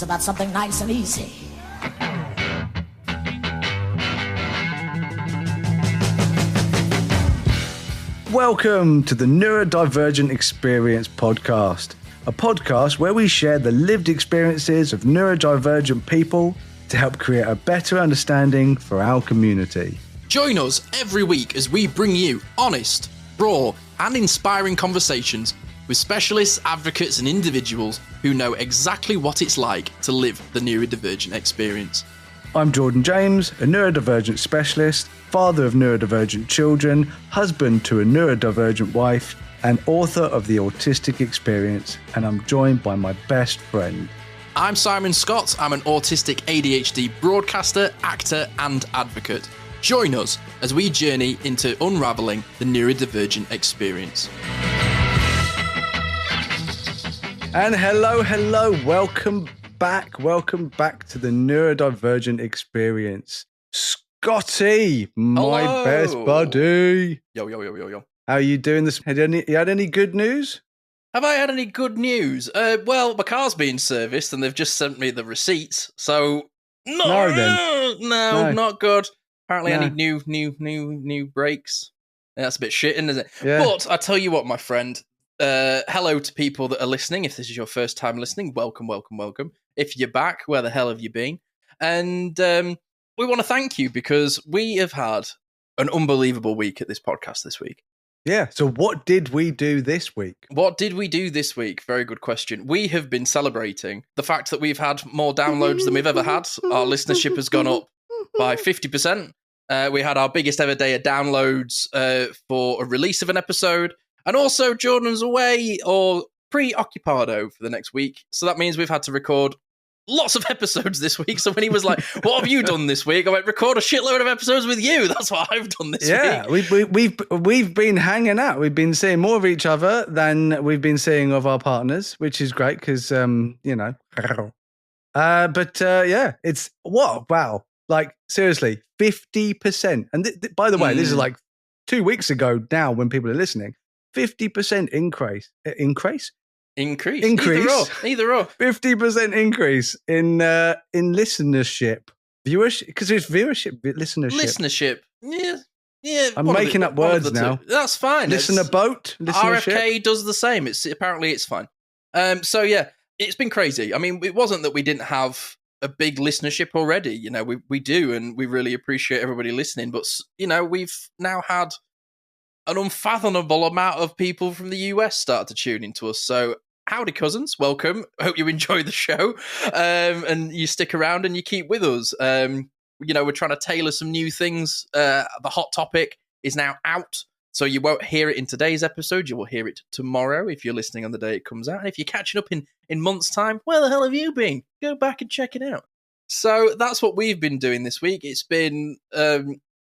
How's about something nice and easy? Welcome to the Neurodivergent Experience podcast, a podcast where we share the lived experiences of neurodivergent people to help create a better understanding for our community. Join us every week as we bring you honest, raw, and inspiring conversations with specialists, advocates, and individuals who know exactly what it's like to live the neurodivergent experience. I'm Jordan James, a neurodivergent specialist, father of neurodivergent children, husband to a neurodivergent wife, and author of The Autistic Experience, and I'm joined by my best friend. I'm Simon Scott. I'm an autistic ADHD broadcaster, actor, and advocate. Join us as we journey into unraveling the neurodivergent experience. And hello, welcome back to the Neurodivergent Experience. Scotty, my Hello. best buddy. Yo. How are you doing this? You had any good news? Have I had any good news? Well, my car's being serviced and they've just sent me the receipts. So, no, not good. Apparently, I need new brakes. Yeah, that's a bit shit, isn't it? Yeah. But I tell you what, my friend. Hello to people that are listening. If this is your first time listening, welcome. If you're back, where the hell have you been? And we want to thank you because we have had an unbelievable week at this podcast this week. Yeah. So what did we do this week? Very good question. We have been celebrating the fact that we've had more downloads than we've ever had. Our listenership has gone up by 50%. We had our biggest ever day of downloads for a release of an episode. And also, Jordan's away or preoccupado for the next week. So that means we've had to record lots of episodes this week. So when he was like, what have you done this week? I went, record a shitload of episodes with you. That's what I've done this week. Yeah, we've been hanging out. We've been seeing more of each other than we've been seeing of our partners, which is great because, yeah, it's wow. Like, seriously, 50%. And by the way, this is like 2 weeks ago now when people are listening. 50% increase. Increase. Either or. 50% increase in listenership. Viewership, because it's listenership. Yeah. I'm making up words now. That's fine. Listenership. RFK does the same. Apparently it's fine. So yeah, it's been crazy. I mean, it wasn't that we didn't have a big listenership already. You know, we do, and we really appreciate everybody listening. But you know, we've now had an unfathomable amount of people from the US start to tune into us. So, howdy, cousins. Welcome. I hope you enjoy the show and you stick around and you keep with us. We're trying to tailor some new things. The hot topic is now out. So, you won't hear it in today's episode. You will hear it tomorrow if you're listening on the day it comes out. And if you're catching up in months' time, where the hell have you been? Go back and check it out. So, that's what we've been doing this week. It's been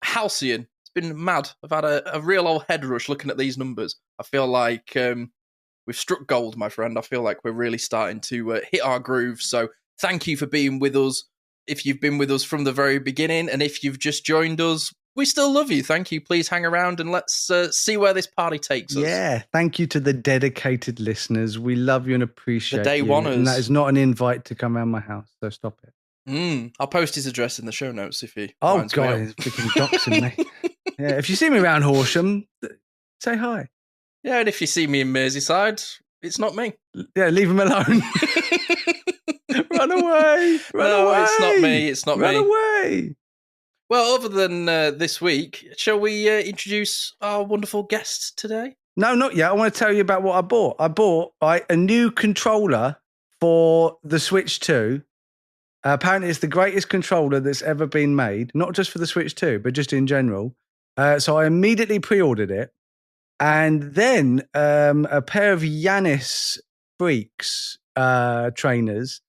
halcyon. Been mad. I've had a real old head rush looking at these numbers. I feel like we've struck gold, my friend. I feel like we're really starting to hit our groove. So thank you for being with us. If you've been with us from the very beginning, and if you've just joined us, we still love you. Thank you. Please hang around and let's see where this party takes us. Yeah, thank you to the dedicated listeners. We love you and appreciate the day you. oneers. And that is not an invite to come around my house, so stop it. I'll post his address in the show notes if he. Oh God, he's freaking doxing me. Yeah, if you see me around Horsham, say hi. Yeah, and if you see me in Merseyside, it's not me. Yeah, leave him alone. Run away. It's not me. Run away. Well, other than this week, shall we introduce our wonderful guests today? No, not yet. I want to tell you about what I bought. I bought a new controller for the Switch 2. Apparently, it's the greatest controller that's ever been made, not just for the Switch 2, but just in general. So I immediately pre-ordered it. And then a pair of Yanis Freaks trainers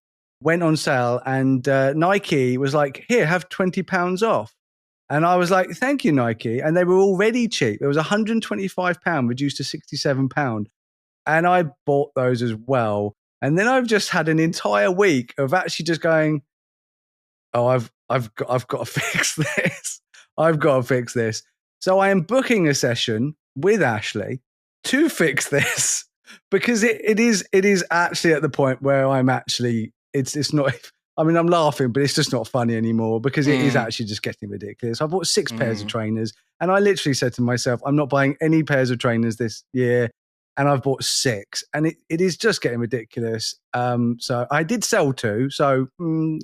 went on sale, and Nike was like, here, have £20 off. And I was like, thank you, Nike. And they were already cheap. It was £125 reduced to £67. And I bought those as well. And then I've just had an entire week of actually just going, oh, I've got to fix this. I've got to fix this. So I am booking a session with Ashley to fix this because it is actually at the point where I'm actually it's not. I mean, I'm laughing, but it's just not funny anymore because it is actually just getting ridiculous. I bought 6 pairs of trainers, and I literally said to myself, I'm not buying any pairs of trainers this year. And I've bought 6, and it is just getting ridiculous. So I did sell 2, so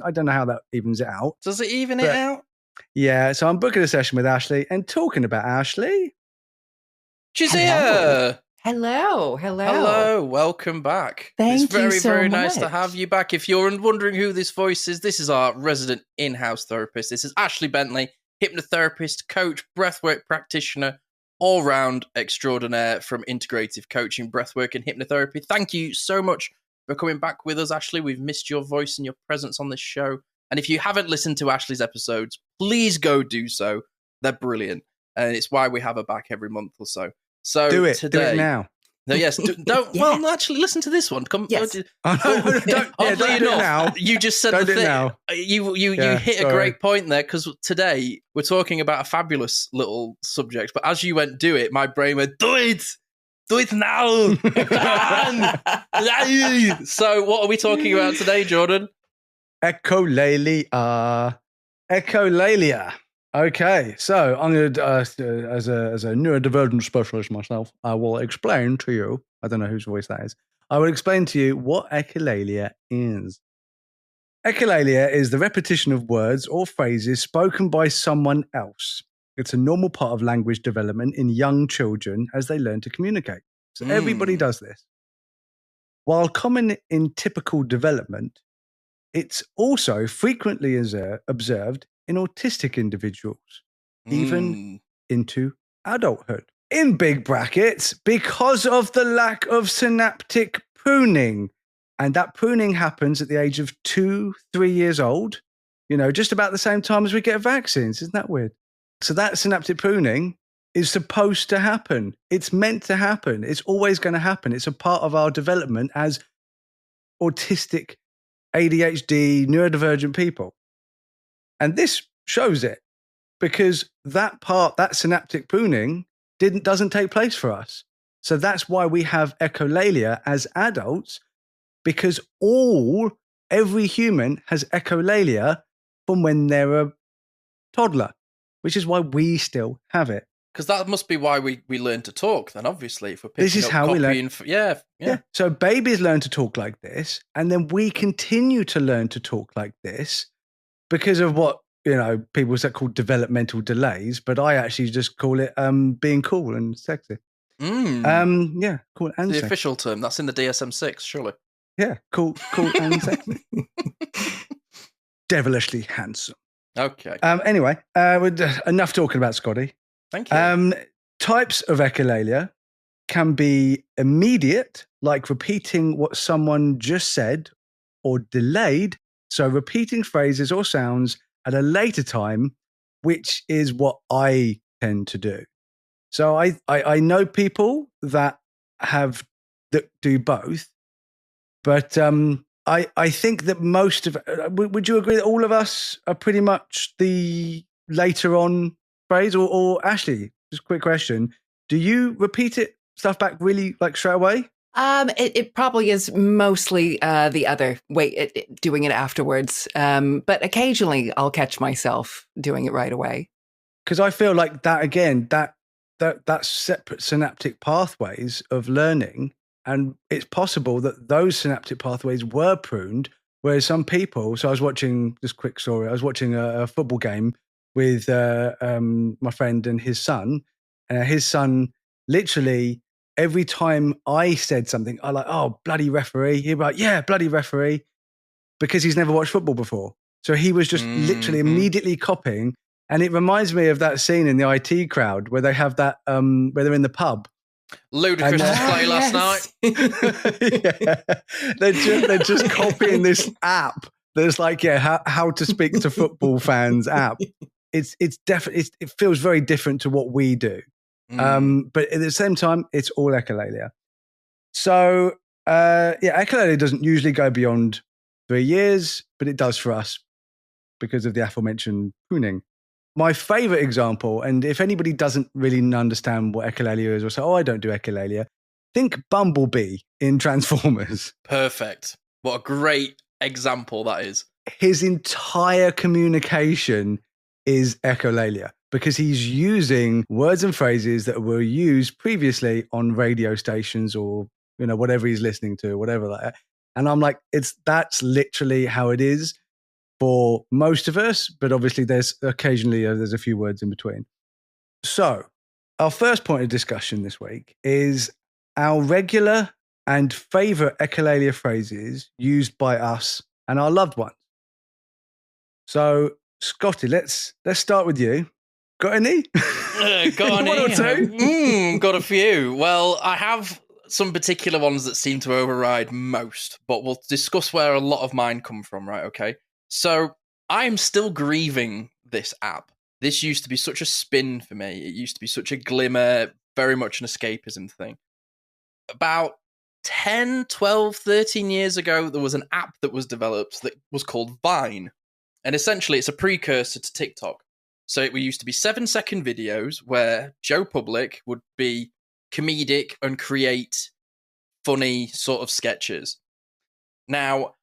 I don't know how that evens it out. Does it even it out? Yeah, so I'm booking a session with Ashley, and talking about Ashley. She's here. Hello. Welcome back. Thank it's very, you so very much. nice to have you back. If you're wondering who this voice is, this is our resident in-house therapist. This is Ashley Bentley, hypnotherapist, coach, breathwork practitioner, all-round extraordinaire from integrative coaching, breathwork, and hypnotherapy. Thank you so much for coming back with us, Ashley. We've missed your voice and your presence on this show. And if you haven't listened to Ashley's episodes, please go do so. They're brilliant. And it's why we have her back every month or so. So do it now. No, yes, don't. Yeah. Well, actually, listen to this one. Come, Yes. Don't do it now. You just said Don't the do it thing. now. You hit a great point there, because today we're talking about a fabulous little subject. But as you went, do it, my brain went, do it now. So, what are we talking about today, Jordan? Echolalia. Echolalia. Okay, so I'm going to, as a neurodivergent specialist myself, I will explain to you, I don't know whose voice that is, I will explain to you what echolalia is. Echolalia is the repetition of words or phrases spoken by someone else. It's a normal part of language development in young children as they learn to communicate. So everybody does this. While common in typical development, it's also frequently observed in autistic individuals, even into adulthood. In big brackets, because of the lack of synaptic pruning. And that pruning happens at the age of 2-3 years old, just about the same time as we get vaccines. Isn't that weird? So that synaptic pruning is supposed to happen. It's meant to happen. It's always going to happen. It's a part of our development as autistic, ADHD, neurodivergent people. And this shows it, because that synaptic pruning doesn't take place for us. So that's why we have echolalia as adults, because every human has echolalia from when they're a toddler, which is why we still have it. Because that must be why we learn to talk, then, obviously. If we're picking this is up how we learn. Yeah. So babies learn to talk like this, and then we continue to learn to talk like this because of what people call developmental delays, but I actually just call it being cool and sexy. Cool and the sexy. Official term. That's in the DSM-6, surely. Yeah, cool and sexy. Devilishly handsome. Okay. Anyway, enough talking about Scotty. Thank you. Types of echolalia can be immediate, like repeating what someone just said, or delayed, so repeating phrases or sounds at a later time, which is what I tend to do. So I know people that do both, but I think that most of would you agree that all of us are pretty much the later on phrase? Or Ashley, just a quick question: do you repeat stuff back really like straight away? It probably is mostly the other way, doing it afterwards. But occasionally I'll catch myself doing it right away. Because I feel like that again, that's separate synaptic pathways of learning, and it's possible that those synaptic pathways were pruned. Whereas some people, so I was watching this quick story. I was watching a football game with my friend and his son. His son literally, every time I said something, I like, oh, bloody referee. He'd be like, yeah, bloody referee, because he's never watched football before. So he was just literally immediately copying. And it reminds me of that scene in the IT Crowd where they have that, where they're in the pub. Ludicrous display last night. Yeah. They're just copying this app. There's like, how to speak to football fans app. It's definitely, it feels very different to what we do. But at the same time, it's all echolalia. So, echolalia doesn't usually go beyond 3 years, but it does for us because of the aforementioned pruning. My favorite example, and if anybody doesn't really understand what echolalia is or say, oh, I don't do echolalia, think Bumblebee in Transformers. Perfect. What a great example that is. His entire communication is echolalia because he's using words and phrases that were used previously on radio stations or, you know, whatever he's listening to, whatever like that. And I'm like, that's literally how it is for most of us, but obviously there's occasionally there's a few words in between. So our first point of discussion this week is our regular and favorite echolalia phrases used by us and our loved ones. So, Scotty, let's start with you. Got any? Got any? One or two? Got a few. Well, I have some particular ones that seem to override most, but we'll discuss where a lot of mine come from, right? Okay. So, I'm still grieving this app. This used to be such a spin for me. It used to be such a glimmer, very much an escapism thing. About 10, 12, 13 years ago, there was an app that was developed that was called Vine. And essentially, it's a precursor to TikTok. So it used to be 7-second videos where Joe Public would be comedic and create funny sort of sketches. Now,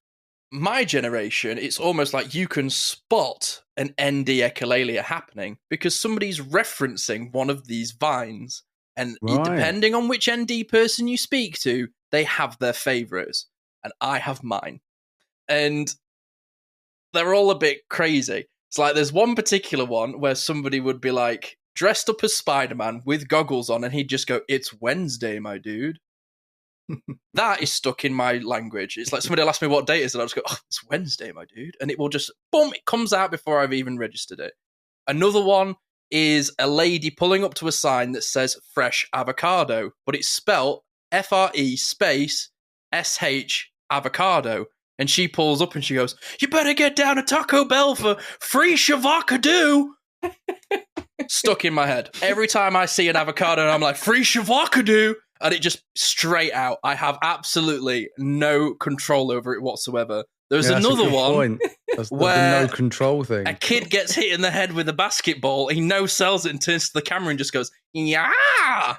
my generation, it's almost like you can spot an ND echolalia happening because somebody's referencing one of these vines. And depending on which ND person you speak to, they have their favorites. And I have mine. And they're all a bit crazy. It's like there's one particular one where somebody would be like dressed up as Spider-Man with goggles on and he'd just go, "It's Wednesday, my dude." That is stuck in my language. It's like somebody will ask me what date it is and I'll just go, "Oh, it's Wednesday, my dude." And it will just, boom, it comes out before I've even registered it. Another one is a lady pulling up to a sign that says fresh avocado, but it's spelt FRE space SH avocado. And she pulls up and she goes, "You better get down to Taco Bell for free shavacadoo." Stuck in my head. Every time I see an avocado, I'm like, "Free shavacadoo." And it just straight out. I have absolutely no control over it whatsoever. There's another one That's where the no control thing. A kid gets hit in the head with a basketball. He no-sells it and turns to the camera and just goes, "Yeah."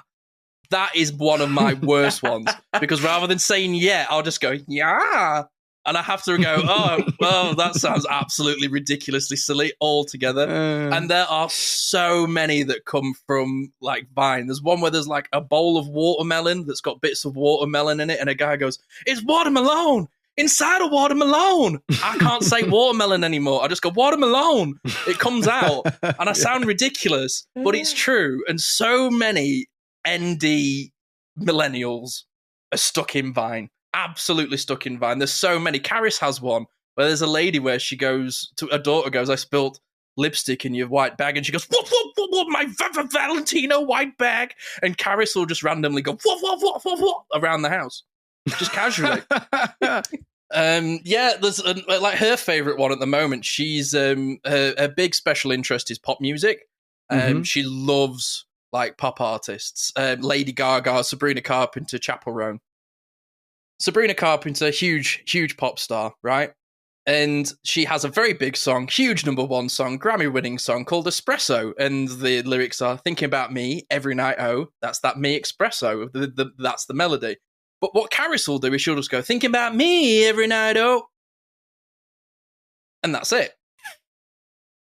That is one of my worst ones. Because rather than saying yeah, I'll just go, "Yeah." And I have to go, "Oh, well, that sounds absolutely ridiculously silly altogether." And there are so many that come from like Vine. There's one where there's like a bowl of watermelon that's got bits of watermelon in it. And a guy goes, "It's watermelon inside a watermelon." I can't say watermelon anymore. I just go, "Watermelon." It comes out and I sound ridiculous, but it's true. And so many ND millennials are stuck in Vine. Absolutely stuck in Vine. There's so many. Caris has one where there's a lady where she goes to, a daughter goes, "I spilled lipstick in your white bag," and she goes, what, my Valentino white bag?" And Caris will just randomly go, what, around the house, just casually. There's like her favorite one at the moment. She's her big special interest is pop music. She loves like pop artists, Lady Gaga, Sabrina Carpenter, Chappell Roan. Sabrina Carpenter, huge pop star, right? And she has a very big song, huge #1 song, Grammy-winning song called Espresso. And the lyrics are, "Thinking about me every night, oh, that's that me espresso." That's the melody. But what Caris will do is she'll just go, "Thinking about me every night, oh." And that's it.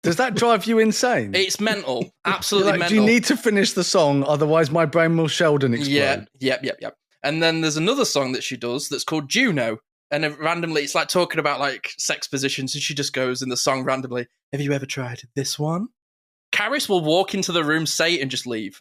Does that drive you insane? It's mental. Absolutely mental. Do you need to finish the song? Otherwise my brain will Sheldon explode. Yep. And then there's another song that she does that's called Juno. And randomly, it's like talking about like sex positions. And she just goes in the song randomly, "Have you ever tried this one?" Caris will walk into the room, say it, and just leave.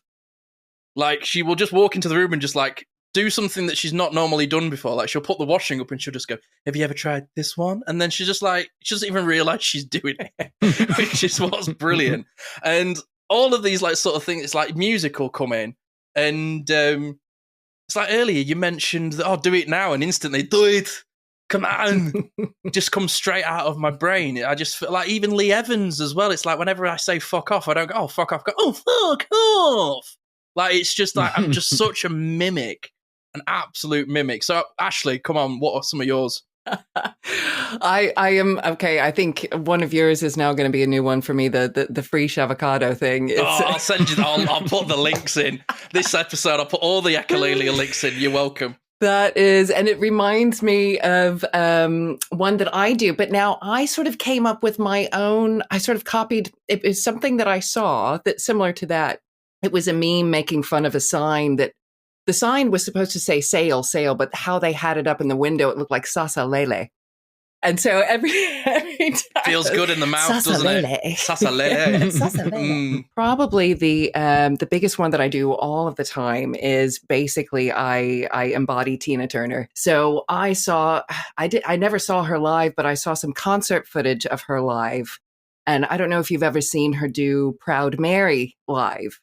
Like, she will just walk into the room and just like do something that she's not normally done before. Like, she'll put the washing up and she'll just go, "Have you ever tried this one?" And then she's just like, she doesn't even realize she's doing it, which is what's brilliant. And all of these like sort of things, it's like music will come in. And it's like earlier you mentioned that, "Oh, do it now," and instantly, "Do it. Come on." It just comes straight out of my brain. I just feel like even Lee Evans as well. It's like whenever I say "fuck off," I don't go, "Oh, fuck off." I go, "Oh, fuck off." Like, it's just like, I'm just such a mimic, an absolute mimic. So, Ashley, come on, what are some of yours? I am okay. I think one of yours is now going to be a new one for me. The free shavacado thing. I'll send you. I'll put the links in this episode. I'll put all the echolalia links in. You're welcome. That is, and it reminds me of one that I do, but now I sort of came up with my own. I sort of copied. It was something that I saw that's similar to that. It was a meme making fun of a sign that the sign was supposed to say sail, sail, but how they had it up in the window, it looked like sasa lele. And so every time, feels good in the mouth, doesn't it? Sasalele. Mm. Probably the biggest one that I do all of the time is basically I embody Tina Turner. So I never saw her live, but I saw some concert footage of her live. And I don't know if you've ever seen her do Proud Mary live.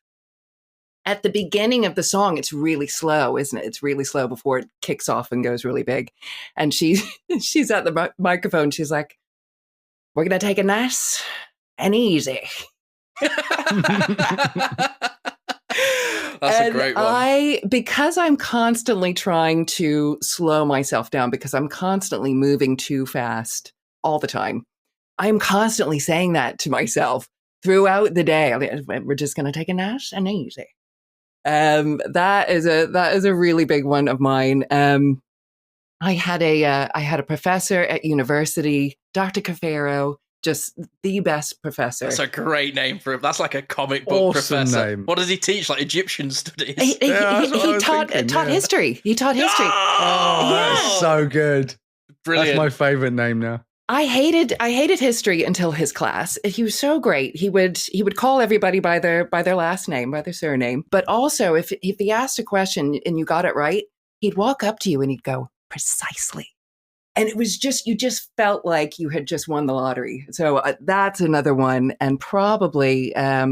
At the beginning of the song, it's really slow, isn't it? It's really slow before it kicks off and goes really big. And she's at the microphone. She's like, "We're going to take it nice and easy." That's a great one. Because I'm constantly trying to slow myself down because I'm constantly moving too fast all the time. I'm constantly saying that to myself throughout the day. We're just going to take it nice and easy. That is a really big one of mine. I had a professor at university, Dr. Cafaro, just the best professor. That's a great name for him. That's like a comic book Awesome professor. name. What does he teach? Like Egyptian studies? He taught history. He taught history. Oh, that's so good. Brilliant. That's my favorite name now. I hated history until his class. He was so great. He would call everybody by their last name, by their surname. But also, if he asked a question and you got it right, he'd walk up to you and he'd go, "Precisely." And it was just, you just felt like you had just won the lottery. So that's another one, and probably a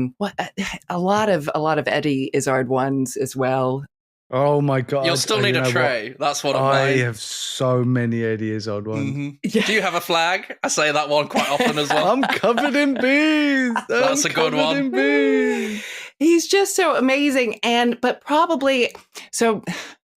lot of Eddie Izzard ones as well. Oh my God. You'll still need a tray. What? That's what I have so many Eddie Izzard ones. Mm-hmm. Yeah. Do you have a flag? I say that one quite often as well. I'm covered in bees. That's a good one. He's just so amazing. But probably, so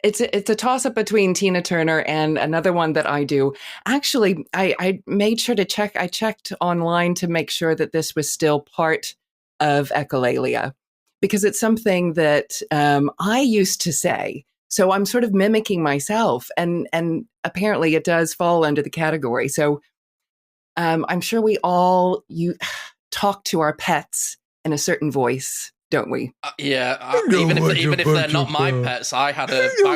it's a toss up between Tina Turner and another one that I do. Actually, I made sure to check. I checked online to make sure that this was still part of Echolalia, because it's something that I used to say. So I'm sort of mimicking myself, and apparently it does fall under the category. So I'm sure we all talk to our pets in a certain voice, don't we? Even if they're not my pets. I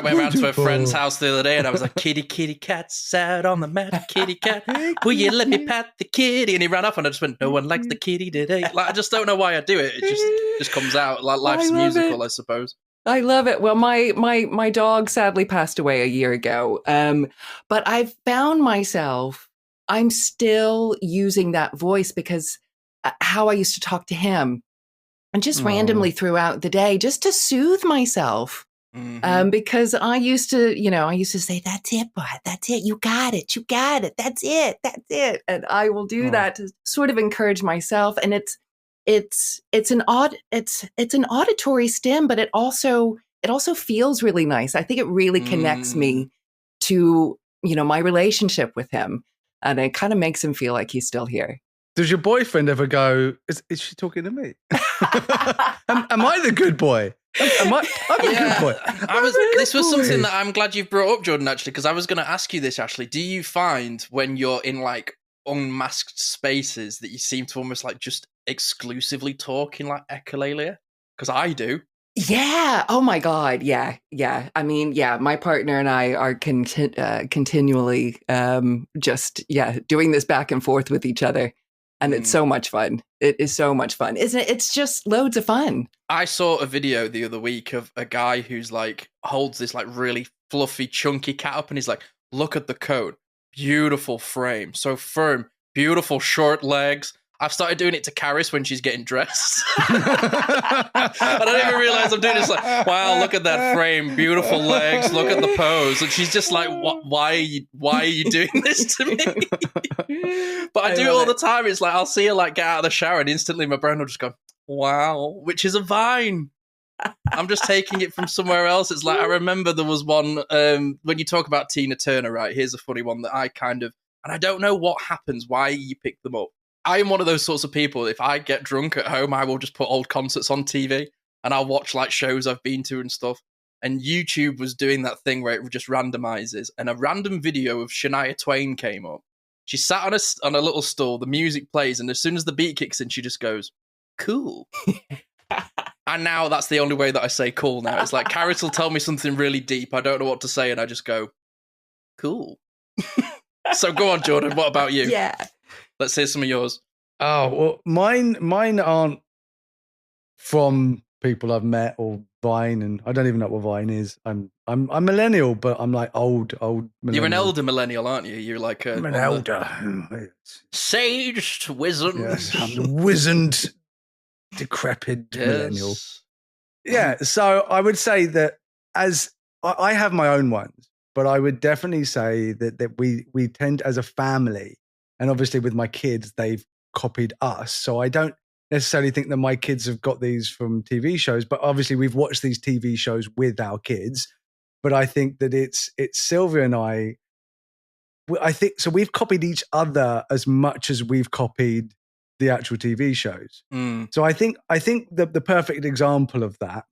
went around to a friend's house the other day and I was like, "Kitty, kitty, cat sat on the mat. Kitty cat, will you let me pat the kitty?" And he ran off and I just went, "No one likes the kitty today." Like, I just don't know why I do it. It just comes out like life's musical, I suppose. I love it. Well, my dog sadly passed away a year ago. But I've found myself, I'm still using that voice because how I used to talk to him. And just randomly throughout the day, just to soothe myself. Mm-hmm. Because I used to say, "That's it, boy. That's it. You got it. You got it. That's it. That's it." And I will do that to sort of encourage myself. And it's an auditory stim, but it also feels really nice. I think it really connects me to, my relationship with him. And it kind of makes him feel like he's still here. Does your boyfriend ever go, is she talking to me? am I the good boy? I'm a good boy. This was something that I'm glad you've brought up, Jordan, actually, because I was going to ask you this, Ashley. Do you find when you're in like unmasked spaces that you seem to almost like just exclusively talk in like echolalia? Because I do. Yeah. Oh my God. Yeah. Yeah. I mean, yeah, my partner and I are continually doing this back and forth with each other. And it's so much fun. It is so much fun, isn't it? It's just loads of fun. I saw a video the other week of a guy who's like holds this like really fluffy, chunky cat up and he's like, "Look at the coat. Beautiful frame. So firm. Beautiful short legs." I've started doing it to Karis when she's getting dressed. I don't even realize I'm doing this. Like, "Wow, look at that frame. Beautiful legs. Look at the pose." And she's just like, why are you doing this to me? But I do it all the time. It's like, I'll see her like get out of the shower and instantly my brain will just go, "Wow," which is a vine. I'm just taking it from somewhere else. It's like, I remember there was one, when you talk about Tina Turner, right? Here's a funny one that and I don't know what happens, why you pick them up. I am one of those sorts of people, if I get drunk at home, I will just put old concerts on TV and I'll watch like shows I've been to and stuff. and YouTube was doing that thing where it just randomizes, and a random video of Shania Twain came up. She sat on a little stool, the music plays, and as soon as the beat kicks in, she just goes, cool. And now that's the only way that I say cool now. It's like Carrot will tell me something really deep, I don't know what to say, and I just go, cool. So go on, Jordan, what about you? Yeah. Let's hear some of yours. Oh, well, mine aren't from people I've met or Vine, and I don't even know what Vine is. I'm millennial, but I'm like old millennial. You're an elder millennial, aren't you? You're like I'm an elder. Saged, wizened. Yes, I'm the wizened, decrepit millennial. Yeah, so I would say that as I have my own ones, but I would definitely say that we tend as a family, and obviously with my kids, they've copied us. So I don't necessarily think that my kids have got these from TV shows, but obviously we've watched these TV shows with our kids. But I think that it's Sylvia and I think so we've copied each other as much as we've copied the actual TV shows. So I think the perfect example of that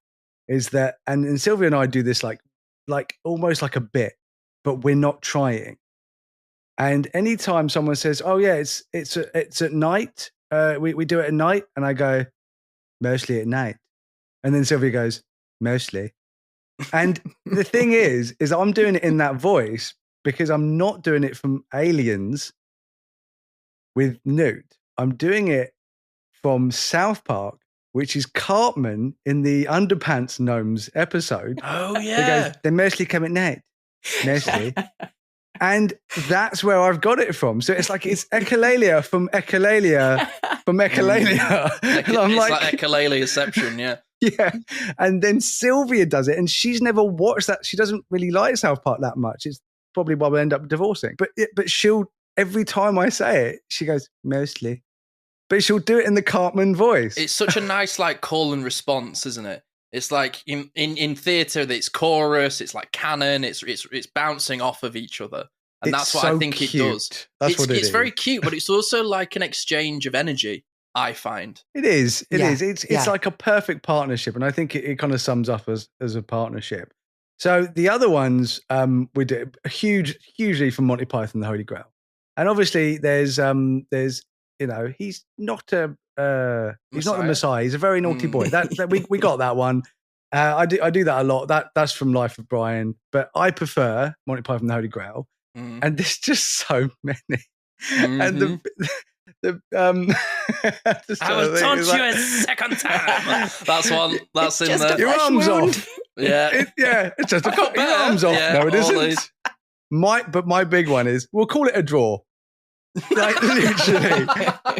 is that, and Sylvia and I do this like almost like a bit, but we're not trying. And anytime someone says, "Oh yeah, it's at night," we do it at night, and I go, "Mostly at night," and then Sylvia goes, "Mostly." And the thing is I'm doing it in that voice because I'm not doing it from Aliens with Newt. I'm doing it from South Park, which is Cartman in the Underpants Gnomes episode. Oh, yeah. He goes, "They mostly come at night." Mostly. And that's where I've got it from. So it's like it's Echolalia from Echolalia from Echolalia. And I'm it's like Echolaliaception, yeah. Yeah. And then Sylvia does it, and she's never watched that. She doesn't really like South Park that much. It's probably why we'll end up divorcing. But she'll, every time I say it, she goes, "Mostly." But she'll do it in the Cartman voice. It's such a nice like call and response, isn't it? It's like in theatre, it's chorus, it's like canon, it's bouncing off of each other. And that's what I think cute. it does. It's very cute, but it's also like an exchange of energy, I find. It is. It Yeah. is. It's like a perfect partnership. And I think it kind of sums up as a partnership. So the other ones we do hugely from Monty Python, The Holy Grail. And obviously there's he's not he's not the Messiah. He's a very naughty boy. That we got that one. I do that a lot. That's from Life of Brian. But I prefer Monty Python, The Holy Grail. And there's just so many. And the I will taunt you a second time. That's one. That's in there. Your arms off. Yeah. It's just your arms off. Yeah, no, it isn't. But my big one is, we'll call it a draw. Like literally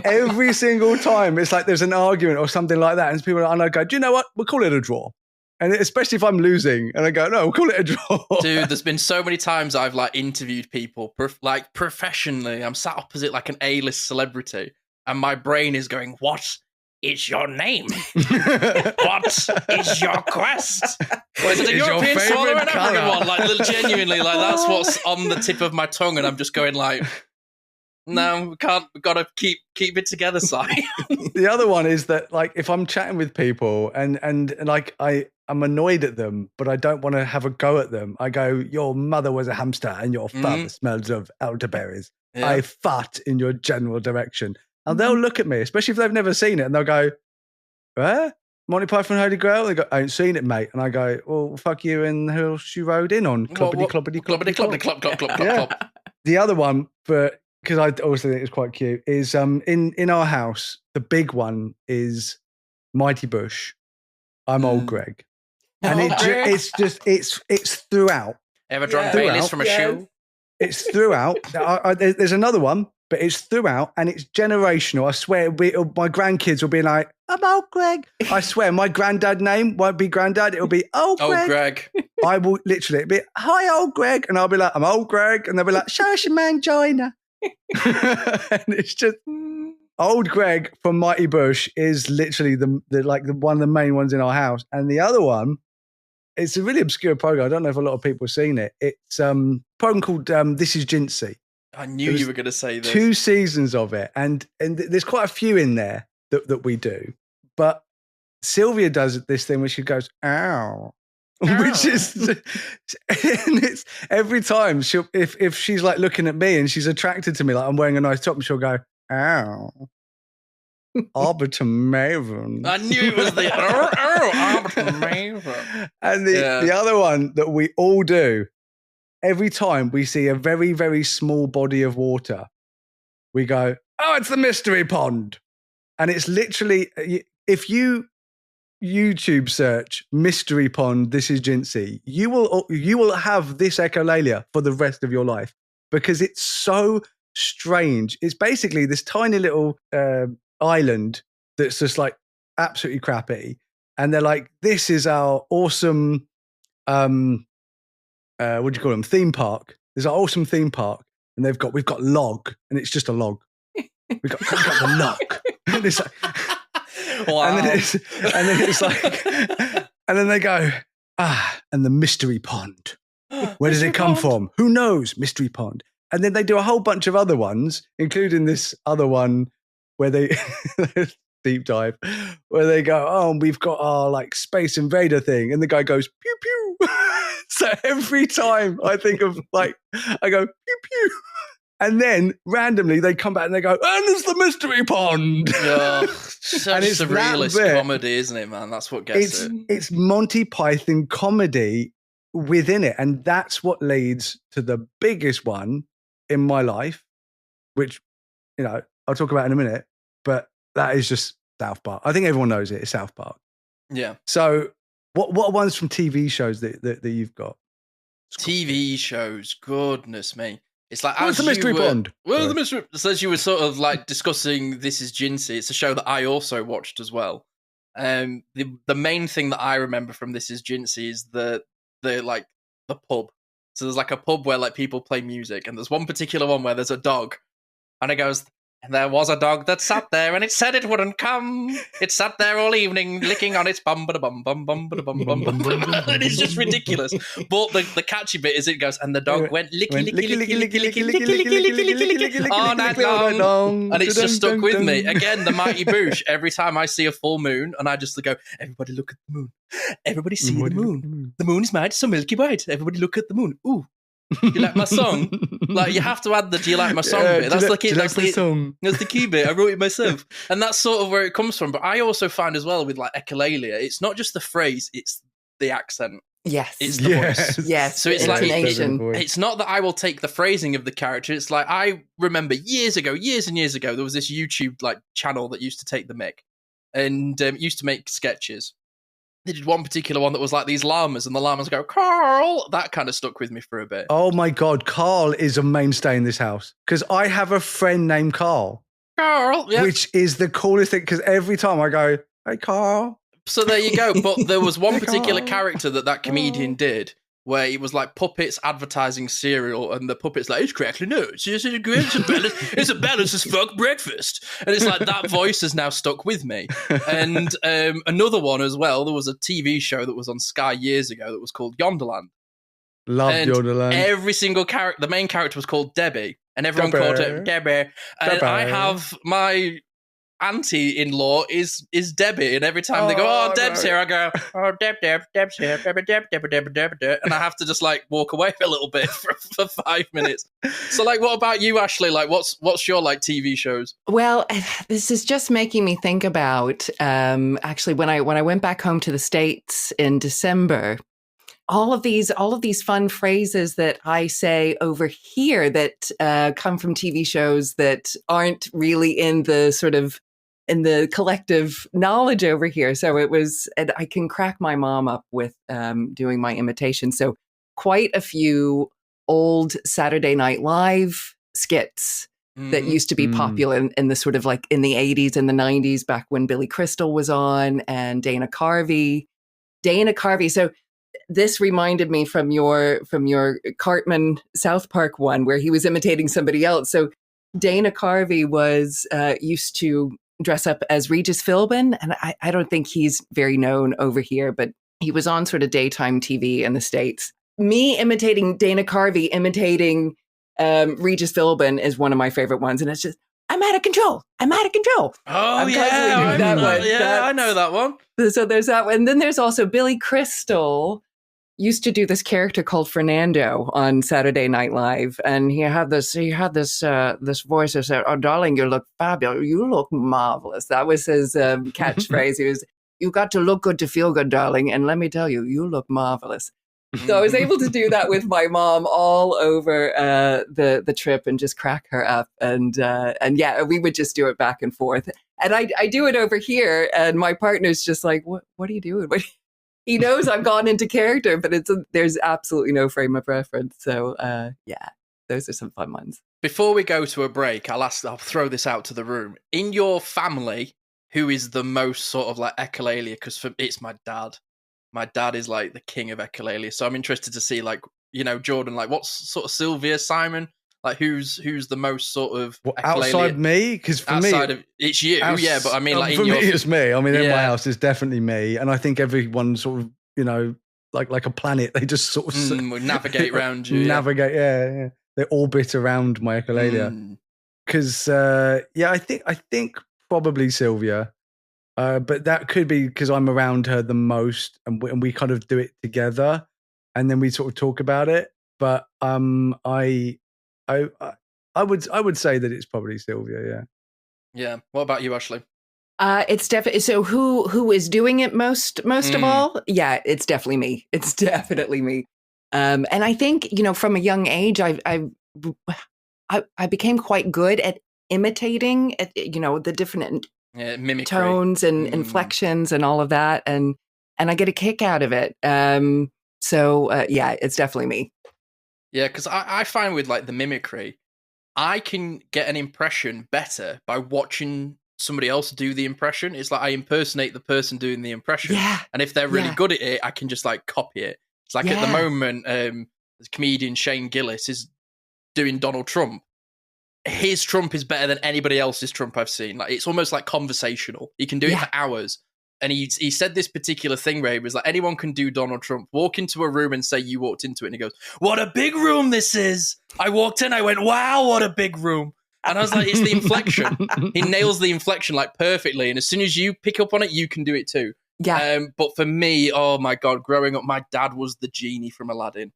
every single time it's like there's an argument or something like that, and people and I go, "Do you know what? We'll call it a draw." And especially if I'm losing, and I go, "No, we'll call it a draw." Dude, there's been so many times I've like interviewed people like professionally. I'm sat opposite like an A-list celebrity, and my brain is going, "What is your name? What is your quest? Was it a European swallow or an African one?" Like genuinely, like that's what's on the tip of my tongue, and I'm just going like, "No, we can't. We've got to keep it together, Si." The other one is that, like, if I'm chatting with people and like I'm annoyed at them, but I don't want to have a go at them, I go, "Your mother was a hamster and your father smells of elderberries. Yeah. I fart in your general direction." And they'll look at me, especially if they've never seen it, and they'll go, "Eh? Monty Python Holy Grail?" They go, "I ain't seen it, mate." And I go, "Well, fuck you and who else you rode in on? Cloppity, cloppity, cloppity, cloppity, clop, clop, clop, clop." The other one, but because I also think it's quite cute, is in our house, the big one is Mighty Bush, I'm Old Greg. And it's throughout. Ever drunk Baileys from a shoe? It's throughout. There's another one, but it's throughout, and it's generational. I swear, my grandkids will be like, "I'm Old Greg." I swear, my granddad name won't be granddad. It'll be Old Greg. Old Greg. I will literally be, "Hi, Old Greg," and I'll be like, "I'm Old Greg," and they'll be like, "Show us your mangina." And it's just Old Greg from Mighty Bush is literally the one of the main ones in our house. And the other one, it's a really obscure program. I don't know if a lot of people have seen it. It's a program called This Is Jinsey. I knew you were going to say this. 2 seasons of it, and there's quite a few in there that we do. But Sylvia does this thing where she goes, "Ow," which is, and it's every time if she's like looking at me and she's attracted to me, like I'm wearing a nice top, and she'll go, "Ow, Arbiter Maven." I knew it was the Arbiter Maven. And the other one that we all do every time we see a very, very small body of water, we go, "Oh, it's the mystery pond." And it's literally, if you YouTube search mystery pond, this is Jinsey, you will have this echolalia for the rest of your life, because it's so strange. It's basically this tiny little island that's just like absolutely crappy. And they're like, this is our awesome, what do you call them? Theme park. There's an awesome theme park. And we've got log, and it's just a log. We've got the log. And it's like, wow. And then it's like, and then they go, and the mystery pond. Where does it come from? Who knows? Mystery pond. And then they do a whole bunch of other ones, including this other one where they deep dive, where they go, "Oh, we've got our like Space Invader thing," and the guy goes, "Pew pew." So every time I think of I go, "Pew pew." And then randomly they come back and they go, "And it's the mystery pond." Oh, such and it's surrealist comedy, isn't it, man? That's what gets it. It's Monty Python comedy within it. And that's what leads to the biggest one in my life, which, I'll talk about in a minute, but that is just South Park. I think everyone knows it. It's South Park. Yeah. So what are ones from TV shows that you've got? TV shows, goodness me. It's like, what's the mystery pond? Well, the mystery. So as you were sort of like discussing This Is Jinsey, it's a show that I also watched as well. The main thing that I remember from This Is Jinsey is the pub. So there's like a pub where like people play music, and there's one particular one where there's a dog, and it goes, "And there was a dog that sat there, and it said it wouldn't come. It sat there all evening, licking on its bum, bum, bum, bum, bum, bum, bum." And it's just ridiculous. But the catchy bit is it goes, "And the dog went licky, licky, licky, licky, licky, licky, licky, licky, licky, licky, all night long." And it's just stuck with me. Again, the Mighty Boosh. Every time I see a full moon, and I just go, "Everybody look at the moon. Everybody see the moon. The moon is made so milky white. Everybody look at the moon. Ooh. You like my song?" Like, you have to add the "Do you like my song" bit. That's the key. That's the key bit. I wrote it myself, and that's sort of where it comes from. But I also find as well with like echolalia, it's not just the phrase; it's the accent. Yes, it's the voice. Yes, so it's like intonation. It's not that I will take the phrasing of the character. It's like, I remember years and years ago, there was this YouTube like channel that used to take the mick and used to make sketches. They did one particular one that was like these llamas, and the llamas go, "Carl." That kind of stuck with me for a bit. Oh my God, Carl is a mainstay in this house, because I have a friend named Carl. Carl, yeah. Which is the coolest thing, because every time I go, "Hey, Carl." So there you go. But there was one particular character that comedian did, where it was like puppets advertising cereal, and the puppet's like, "It's crackling nuts. It's a balanced as fuck breakfast." And it's like, that voice has now stuck with me. And another one as well, there was a TV show that was on Sky years ago that was called Yonderland. Loved Yonderland. Every single character, the main character was called Debbie, and everyone called her Debbie. And I have my auntie-in-law is Debbie, and every time they go, "Oh, Deb's here," I go, "Oh, Deb's here, Deb," and I have to just like walk away a little bit for 5 minutes. So like, what about you, Ashley? Like, what's your like TV shows? Well, this is just making me think about actually when I went back home to the States in December, all of these fun phrases that I say over here that come from TV shows that aren't really in the collective knowledge over here. So it was, and I can crack my mom up with doing my imitation. So quite a few old Saturday Night Live skits that used to be popular in the sort of like in the 80s and the 90s, back when Billy Crystal was on, and Dana Carvey. So this reminded me from your Cartman South Park one where he was imitating somebody else. So Dana Carvey was used to dress up as Regis Philbin, and I don't think he's very known over here, but he was on sort of daytime TV in the States. Me imitating Dana Carvey, imitating Regis Philbin is one of my favorite ones, and it's just, "I'm out of control. I'm out of control." Oh, I know that one. So there's that one. And then there's also Billy Crystal used to do this character called Fernando on Saturday Night Live, and he had this voice that said, "Oh, darling, you look fabulous. You look marvelous." That was his catchphrase. He was, "You got to look good to feel good, darling, and let me tell you, you look marvelous." So I was able to do that with my mom all over the trip and just crack her up, and yeah, we would just do it back and forth. And I do it over here, and my partner's just like, "What are you doing?" He knows I've gone into character, but there's absolutely no frame of reference. So yeah, those are some fun ones. Before we go to a break, I'll throw this out to the room. In your family, who is the most sort of like echolalia? Because it's my dad. My dad is like the king of echolalia. So I'm interested to see, like, you know, Jordan, like what's sort of Sylvia, Simon, like who's the most sort of outside me? Because for me, it's you, yeah. But I mean, like for me, it's me. I mean, in my house, it's definitely me, and I think everyone sort of, you know, like a planet, they just sort of navigate around you. Navigate, yeah. They orbit around my echolalia. Because I think probably Sylvia. But that could be because I'm around her the most, and we kind of do it together, and then we sort of talk about it. But I would say that it's probably Sylvia. Yeah. Yeah. What about you, Ashley? It's definitely, so who is doing it most of all? Yeah, it's definitely me. It's definitely me. And I think, you know, from a young age, I became quite good at imitating, you know, the different mimicry. Tones and inflections and all of that, and I get a kick out of it. So yeah, it's definitely me. Yeah, because I find with like the mimicry, I can get an impression better by watching somebody else do the impression. It's like I impersonate the person doing the impression, and if they're really good at it, I can just like copy it. It's like at the moment, the comedian Shane Gillis is doing Donald Trump. His Trump is better than anybody else's Trump I've seen. Like, it's almost like conversational. He can do it for hours. And he said this particular thing where he was like, anyone can do Donald Trump. Walk into a room and say you walked into it. And he goes, "What a big room this is." I walked in, I went, "Wow, what a big room." And I was like, it's the inflection. He nails the inflection like perfectly. And as soon as you pick up on it, you can do it too. Yeah. But for me, oh my God, growing up, my dad was the genie from Aladdin.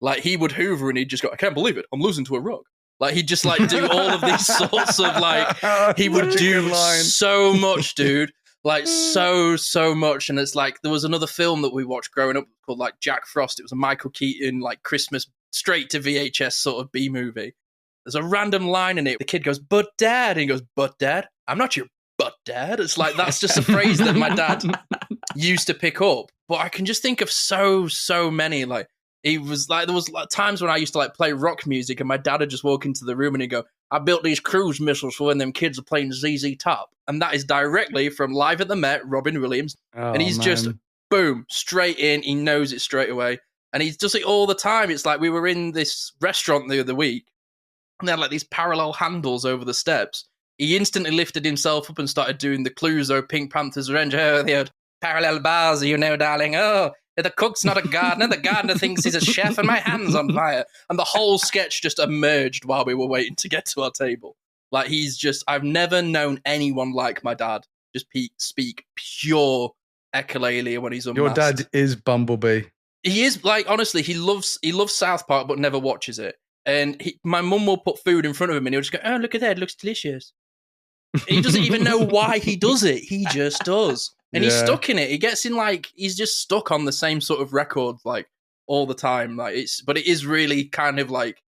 Like, he would hoover and he'd just go, "I can't believe it. I'm losing to a rug." Like, he'd just like do all of these sorts of like, he would do so much, dude. Like so much. And it's like, there was another film that we watched growing up called like Jack Frost. It was a Michael Keaton, like Christmas straight to VHS sort of B movie. There's a random line in it. The kid goes, "But dad," and he goes, "But dad? I'm not your butt dad." It's like, that's just a phrase that my dad used to pick up. But I can just think of so many, like, he was like, there was like times when I used to like play rock music and my dad would just walk into the room and he'd go, "I built these cruise missiles for when them kids are playing ZZ Top." And that is directly from Live at the Met, Robin Williams. And he's just, boom, straight in. He knows it straight away. And he does it all the time. It's like, we were in this restaurant the other week and they had like these parallel handles over the steps. He instantly lifted himself up and started doing the Clueso, Pink Panther's Revenge. "Oh, they had parallel bars, you know, darling. Oh, the cook's not a gardener. The gardener thinks he's a chef and my hand's on fire." And the whole sketch just emerged while we were waiting to get to our table. Like, he's just, I've never known anyone like my dad just speak pure echolalia when he's unmasked. Your dad is Bumblebee. He is, like, honestly, he loves South Park but never watches it. And my mum will put food in front of him and he'll just go, "Oh, look at that, it looks delicious." He doesn't even know why he does it. He just does. And he's stuck in it. He gets in, like, he's just stuck on the same sort of record, like, all the time. Like, but it is really kind of like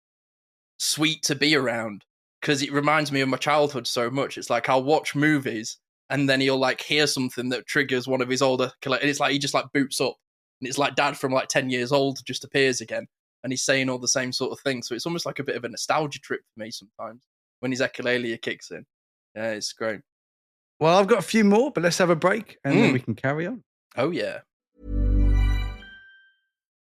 sweet to be around because it reminds me of my childhood so much. It's like, I'll watch movies and then he'll like hear something that triggers one of his older, and it's like he just like boots up and it's like dad from like 10 years old just appears again and he's saying all the same sort of things. So it's almost like a bit of a nostalgia trip for me sometimes when his echolalia kicks in. Yeah, it's great. Well, I've got a few more, but let's have a break and then we can carry on. Oh, yeah.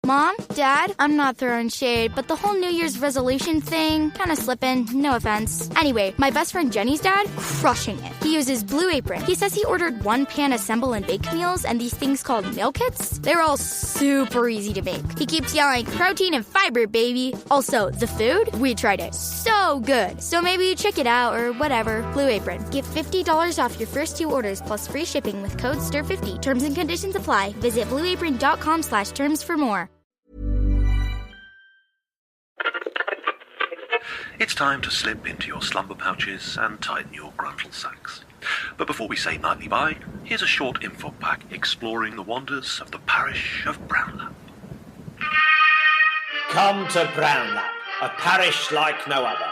Mom, Dad, I'm not throwing shade, but the whole New Year's resolution thing, kind of slipping, no offense. Anyway, my best friend Jenny's dad, crushing it. He uses Blue Apron. He says he ordered one-pan assemble and bake meals and these things called meal kits. They're all super easy to make. He keeps yelling, "Protein and fiber, baby." Also, the food, we tried it. So good. So maybe you check it out or whatever. Blue Apron. Get $50 off your first 2 orders plus free shipping with code STIR50. Terms and conditions apply. Visit blueapron.com/terms for more. It's time to slip into your slumber pouches and tighten your grundle sacks. But before we say nightly bye, here's a short info pack exploring the wonders of the parish of Brownlap. Come to Brownlap, a parish like no other.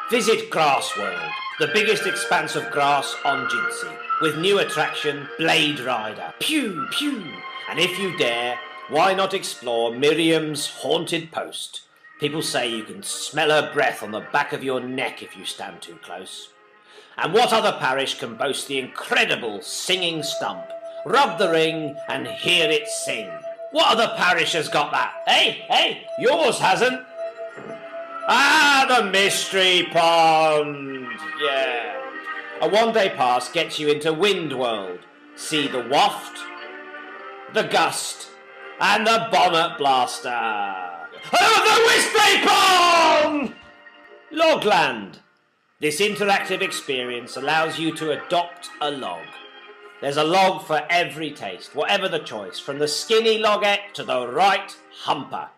Visit Grass World, the biggest expanse of grass on Jinsey, with new attraction Blade Rider. Pew, pew! And if you dare, why not explore Miriam's haunted post? People say you can smell her breath on the back of your neck if you stand too close. And what other parish can boast the incredible singing stump? Rub the ring and hear it sing. What other parish has got that? Hey, yours hasn't. Ah, the Mystery Pond. Yeah. A one-day pass gets you into Wind World. See the waft, the gust, and the bonnet blaster. Oh, the Whispy Pond! Logland. This interactive experience allows you to adopt a log. There's a log for every taste, whatever the choice, from the skinny logette to the right humper.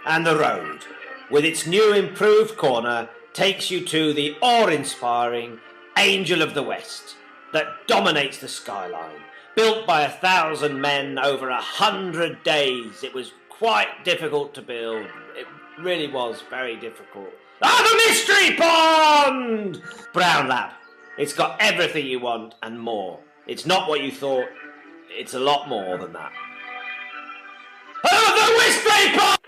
And the road, with its new improved corner, takes you to the awe-inspiring Angel of the West that dominates the skyline. Built by 1,000 men over 100 days, it was quite difficult to build. It really was very difficult. Ah, the Mystery Pond! Brownlap. It's got everything you want and more. It's not what you thought. It's a lot more than that. Oh, the Whispy Pond!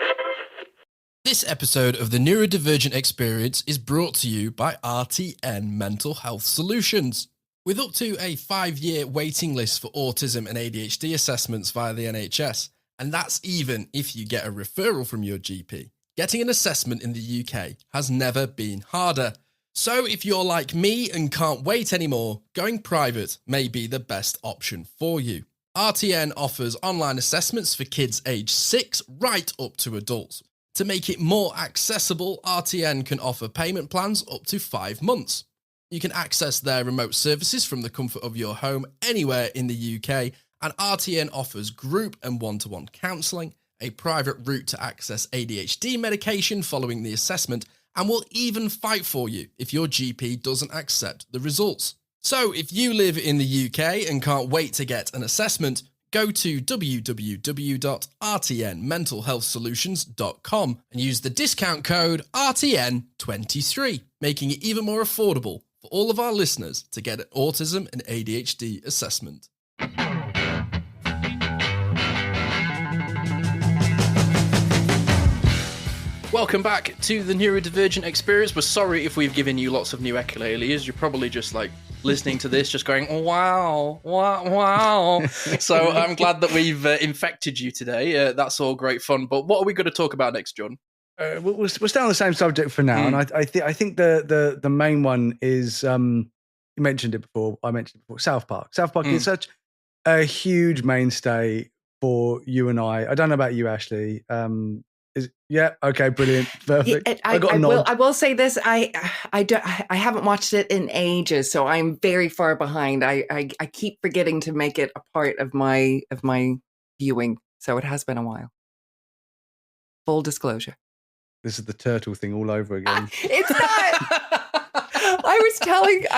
This episode of the Neurodivergent Experience is brought to you by RTN Mental Health Solutions. With up to a 5-year waiting list for autism and ADHD assessments via the NHS, and that's even if you get a referral from your GP, getting an assessment in the UK has never been harder. So if you're like me and can't wait anymore, going private may be the best option for you. RTN offers online assessments for kids aged 6 right up to adults. To make it more accessible, RTN can offer payment plans up to 5 months. You can access their remote services from the comfort of your home anywhere in the UK, and RTN offers group and one-to-one counselling, a private route to access ADHD medication following the assessment, and will even fight for you if your GP doesn't accept the results. So if you live in the UK and can't wait to get an assessment, go to www.rtnmentalhealthsolutions.com and use the discount code RTN23, making it even more affordable for all of our listeners to get an autism and ADHD assessment. Welcome back to the Neurodivergent Experience. We're sorry if we've given you lots of new echolalias. You're probably just like listening to this, just going, wow, wow, wow. So I'm glad that we've infected you today. That's all great fun. But what are we going to talk about next, John? We'll stay on the same subject for now, and I think the main one is you mentioned it before. I mentioned it before. South Park. South Park is such a huge mainstay for you and I. I don't know about you, Ashley. Okay, brilliant, perfect. I will say this: I haven't watched it in ages, so I'm very far behind. I keep forgetting to make it a part of my viewing, so it has been a while. Full disclosure. This is the turtle thing all over again. It's not. I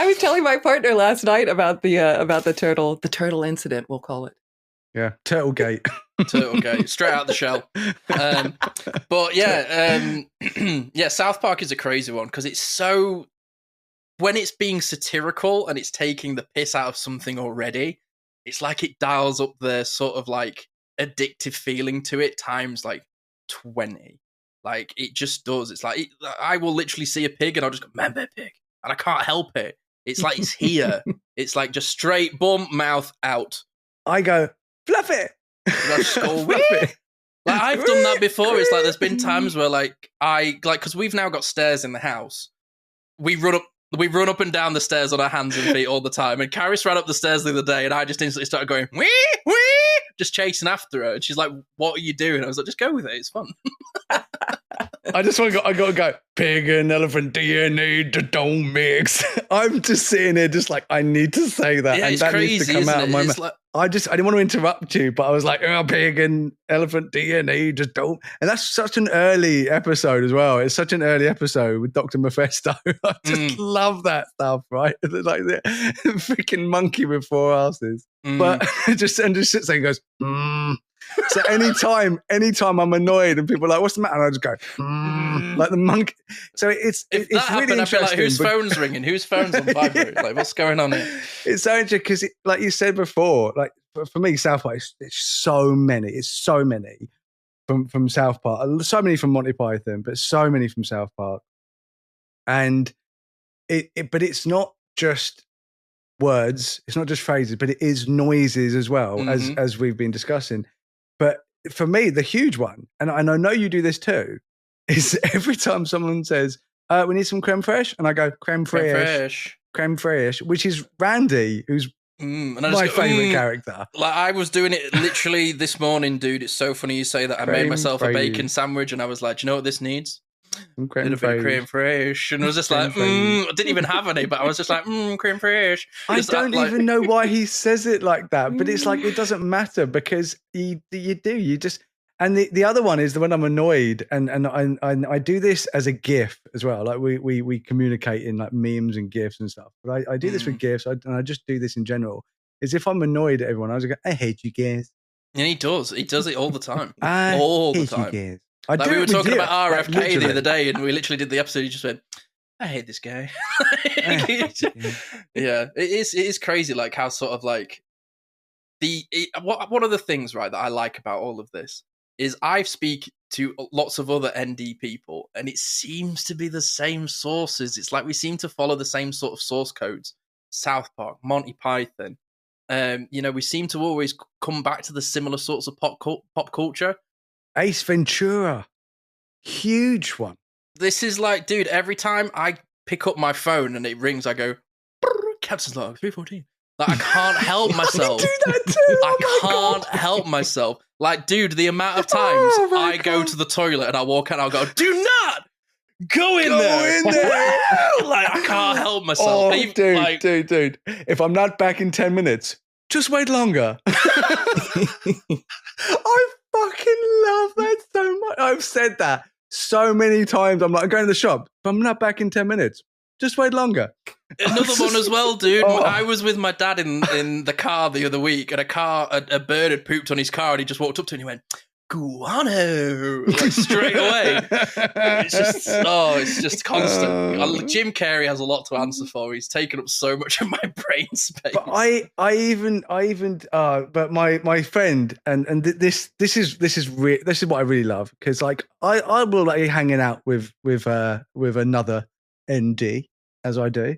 was telling my partner last night about the turtle incident. We'll call it. Yeah, Turtlegate. Turtlegate, straight out the shell. But yeah, South Park is a crazy one because it's so, when it's being satirical and it's taking the piss out of something already, it's like it dials up the sort of like addictive feeling to it times like 20. Like it just does. It's like I will literally see a pig and I'll just go, "Man, that pig," and I can't help it. It's like it's here. It's like just straight bum mouth out. I go, "Fluff it." Like I've done that before. It's like there's been times where because we've now got stairs in the house. We run up and down the stairs on our hands and feet all the time. And Caris ran up the stairs the other day, and I just instantly started going wee wee, just chasing after her. And she's like, "What are you doing?" I was like, "Just go with it. It's fun." I got to go. Pig and elephant DNA don't mix. I'm just sitting here, just like I need to say that, Yeah, and it's that crazy, needs to come out of my mouth. Like, I didn't want to interrupt you, but I was like, oh, pig and elephant DNA, just don't. And that's such an early episode as well. It's such an early episode with Dr. Mephisto. I just love that stuff, right? Like the freaking monkey with four asses. But just sits there and goes, So anytime I'm annoyed and people are like, what's the matter? And I just go, like the monkey. So it's that really happened, I'd be like, whose phone's ringing? Whose phone's on vibrate? Like, what's going on here? It's so interesting because, like you said before, like for me, South Park, it's so many. It's so many from South Park. So many from Monty Python, but so many from South Park. And but it's not just words. It's not just phrases, but it is noises as well, as we've been discussing. But for me, the huge one, and I know you do this too, is every time someone says, we need some creme fraiche, and I go, creme fraiche, which is Randy, who's my favourite character. Like, I was doing it literally this morning, dude. It's so funny you say that. I made myself a bacon sandwich, and I was like, do you know what this needs? Creme fraiche. And I was just like, I didn't even have any, but I was just like, creme fraiche. I don't even know why he says it like that, but it's like, it doesn't matter because you just. And the other one is the when I'm annoyed, and I do this as a GIF as well. Like we communicate in like memes and GIFs and stuff. But I do this with GIFs, and I just do this in general. Is if I'm annoyed at everyone, I was like, I hate you guys. And he does it all the time. all the time. You guys. Like we were talking about RFK the other day, and we literally did the episode. He just went, I hate this guy. Yeah, it is crazy. Like how sort of like one of the things, right, that I like about all of this is I speak to lots of other ND people, and it seems to be the same sources. It's like we seem to follow the same sort of source codes. South Park, Monty Python. We seem to always come back to the similar sorts of pop culture. Ace Ventura, huge one. This is like, dude, every time I pick up my phone and it rings, I go, Captain's Log 314. Like, I can't help myself. I do that too. I can't help myself. Like, dude, the amount of times I go to the toilet and I walk out and I'll go, do not go in there. Like, I can't help myself. Dude. If I'm not back in 10 minutes, just wait longer. I fucking love that so much. I've said that so many times. I'm like, I'm going to the shop. If I'm not back in 10 minutes, just wait longer. Another one as well, dude. I was with my dad in the car the other week, and a bird had pooped on his car, and he just walked up to him and he went, guano, like straight away. It's just constant. Jim Carrey has a lot to answer for. He's taken up so much of my brain space. But but my friend, and this is what I really love, because like I will like hanging out with another ND as I do,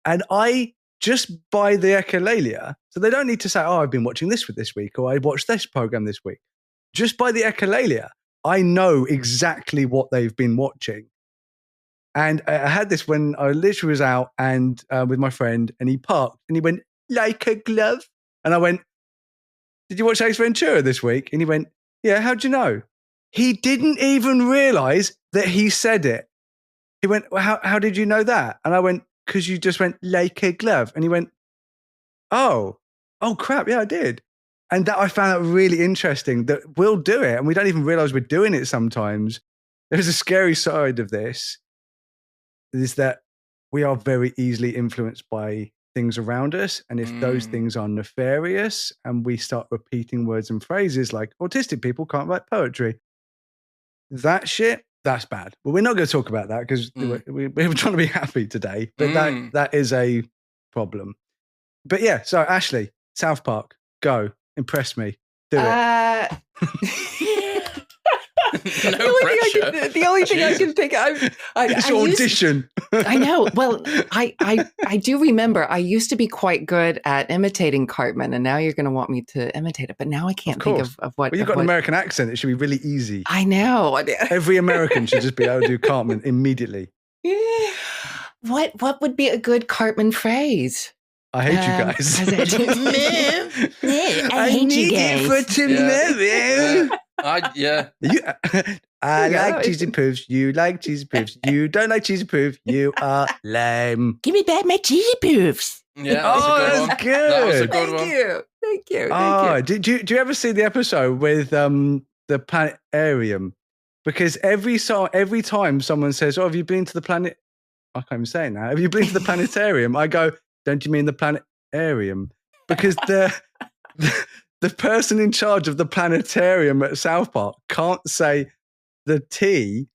and I just buy the Echolalia, so they don't need to say, oh, I've been watching this week, or I watched this program this week. Just by the Echolalia, I know exactly what they've been watching. And I had this when I literally was out and with my friend, and he parked and he went, like a glove. And I went, did you watch Ace Ventura this week? And he went, yeah, how'd you know? He didn't even realize that he said it. He went, well, how did you know that? And I went, because you just went, like a glove. And he went, oh crap, yeah, I did. And that I found that really interesting, that we'll do it and we don't even realize we're doing it sometimes. There's a scary side of this, is that we are very easily influenced by things around us. And if those things are nefarious and we start repeating words and phrases like autistic people can't write poetry, that shit, that's bad. But we're not going to talk about that because we're trying to be happy today. But that is a problem. But yeah, so Ashley, South Park, go. Impress me. Do it. The only thing I can think of, it's your audition. I know. Well, I do remember I used to be quite good at imitating Cartman, and now you're going to want me to imitate it. But now I can't think of what. Well, you've got an American accent. It should be really easy. I know. Every American should just be able to do Cartman immediately. What would be a good Cartman phrase? I hate you guys. I hate you guys. For tomorrow. I like cheesy poofs. You like cheesy poofs. You don't like cheesy poofs. You are lame. Give me back my cheesy poofs. Yeah, Oh, that's that's a good one. That was a good. good Thank one. you. Thank you. Oh, Thank you. do you ever see the episode with the planetarium? Because every time someone says, "Oh, have you been to the planet?" I can't even say it now. Have you been to the planetarium? I go, "Don't you mean the planetarium?" Because the person in charge of the planetarium at South Park can't say the T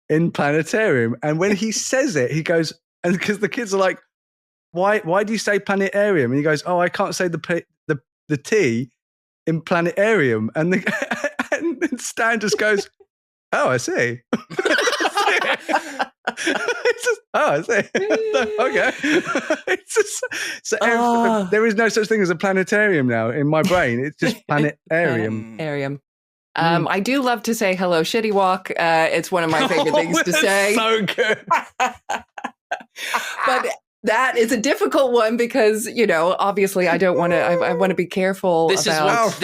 in planetarium, and when he says it, he goes, and because the kids are like, "Why do you say planetarium?" And he goes, "Oh, I can't say the T in planetarium," and and Stan just goes, "Oh, I see." It's just, oh, I see. Okay. It's just, so there is no such thing as a planetarium now in my brain. It's just planetarium. Arium. I do love to say hello, Shitty Walk. It's one of my favorite things to say. So good. But that is a difficult one because, obviously I don't want to, I want to be careful This is about. what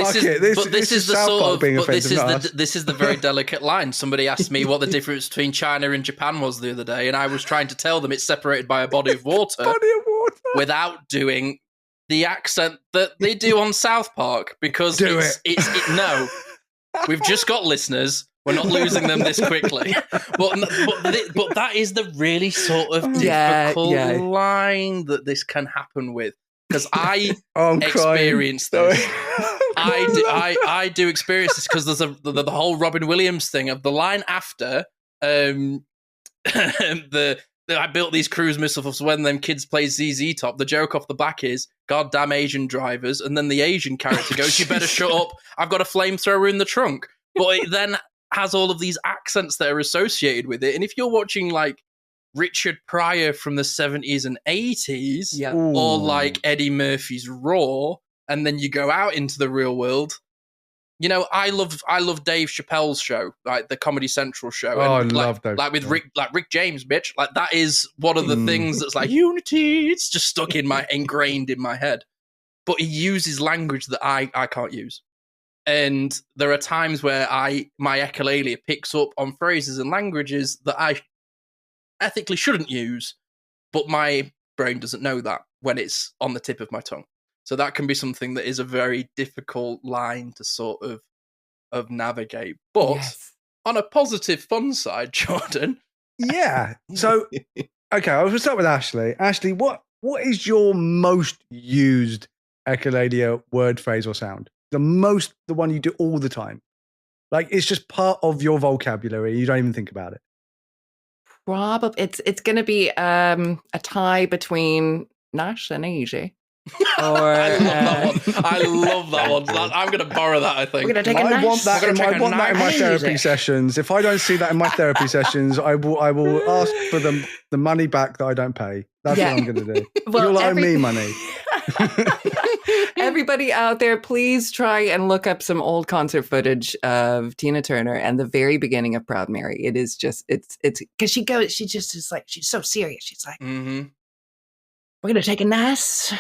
this is the South sort Park of being but offensive, this is the very delicate line. Somebody asked me what the difference between China and Japan was the other day, and I was trying to tell them it's separated by a body of water, without doing the accent that they do on South Park because no. We've just got listeners. We're not losing them this quickly. But that is the really sort of difficult line that this can happen with. Because I experience this. I do experience this because there's the whole Robin Williams thing of the line after I built these cruise missiles when them kids play ZZ Top. The joke off the back is, goddamn Asian drivers. And then the Asian character goes, you better shut up. I've got a flamethrower in the trunk. But it then has all of these accents that are associated with it. And if you're watching like Richard Pryor from the 70s and 80s, or like Eddie Murphy's Raw, and then you go out into the real world, I love Dave Chappelle's show, like the Comedy Central show. Oh, and I love those. Like with Rick James, bitch. Like that is one of the things that's like unity. It's just ingrained in my head. But he uses language that I can't use. And there are times where my echolalia picks up on phrases and languages that I ethically shouldn't use, but my brain doesn't know that when it's on the tip of my tongue. So that can be something that is a very difficult line to sort of navigate. But on a positive, fun side, Jordan. Yeah. So, okay, I'll start with Ashley. Ashley, what is your most used echolalia word, phrase, or sound? The one you do all the time. Like, it's just part of your vocabulary. You don't even think about it. Probably. It's going to be a tie between Nash and Easy. Or, I love that one. I'm going to borrow that, I think. We're going to take I want that in my therapy sessions. If I don't see that in my therapy sessions, I will ask for the money back that I don't pay. That's what I'm going to do. You'll owe me money. Everybody out there, please try and look up some old concert footage of Tina Turner and the very beginning of Proud Mary. It is just, it's because she just is like, she's so serious. She's like, we're going to take a nice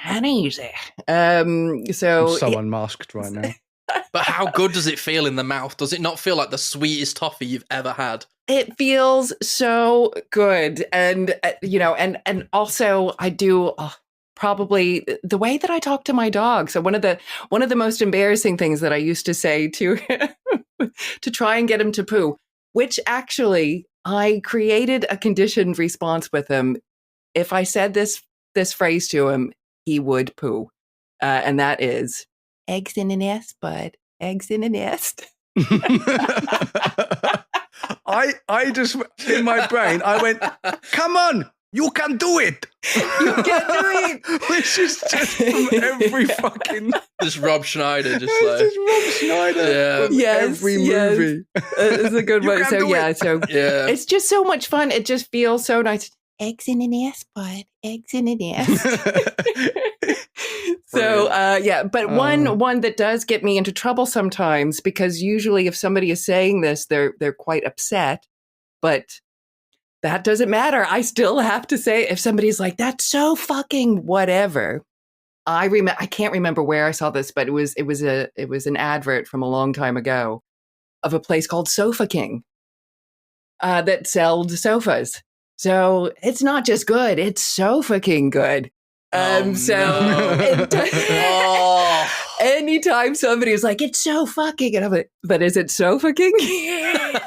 and easy. I'm so unmasked right now. But how good does it feel in the mouth? Does it not feel like the sweetest toffee you've ever had? It feels so good. And, and also I do probably the way that I talk to my dog. So one of the most embarrassing things that I used to say to him to try and get him to poo, which actually I created a conditioned response with him. If I said this phrase to him, he would poo. And that is, eggs in a nest, bud. Eggs in a nest. I just, in my brain, I went, come on, you can do it. You can do it. Which is just from every fucking... Just Rob Schneider. Just Rob Schneider from every movie. It's a good one. So yeah. It's just so much fun. It just feels so nice. Eggs in a nest, bud. Eggs in a nest. So, but one that does get me into trouble sometimes, because usually if somebody is saying this, they're quite upset, but that doesn't matter. I still have to say, if somebody's like, that's so fucking whatever. I can't remember where I saw this, but it was an advert from a long time ago of a place called Sofa King that sold sofas. So it's not just good, it's so fucking good. Anytime somebody is like, it's so fucking, and I'm like, but is it so fucking? This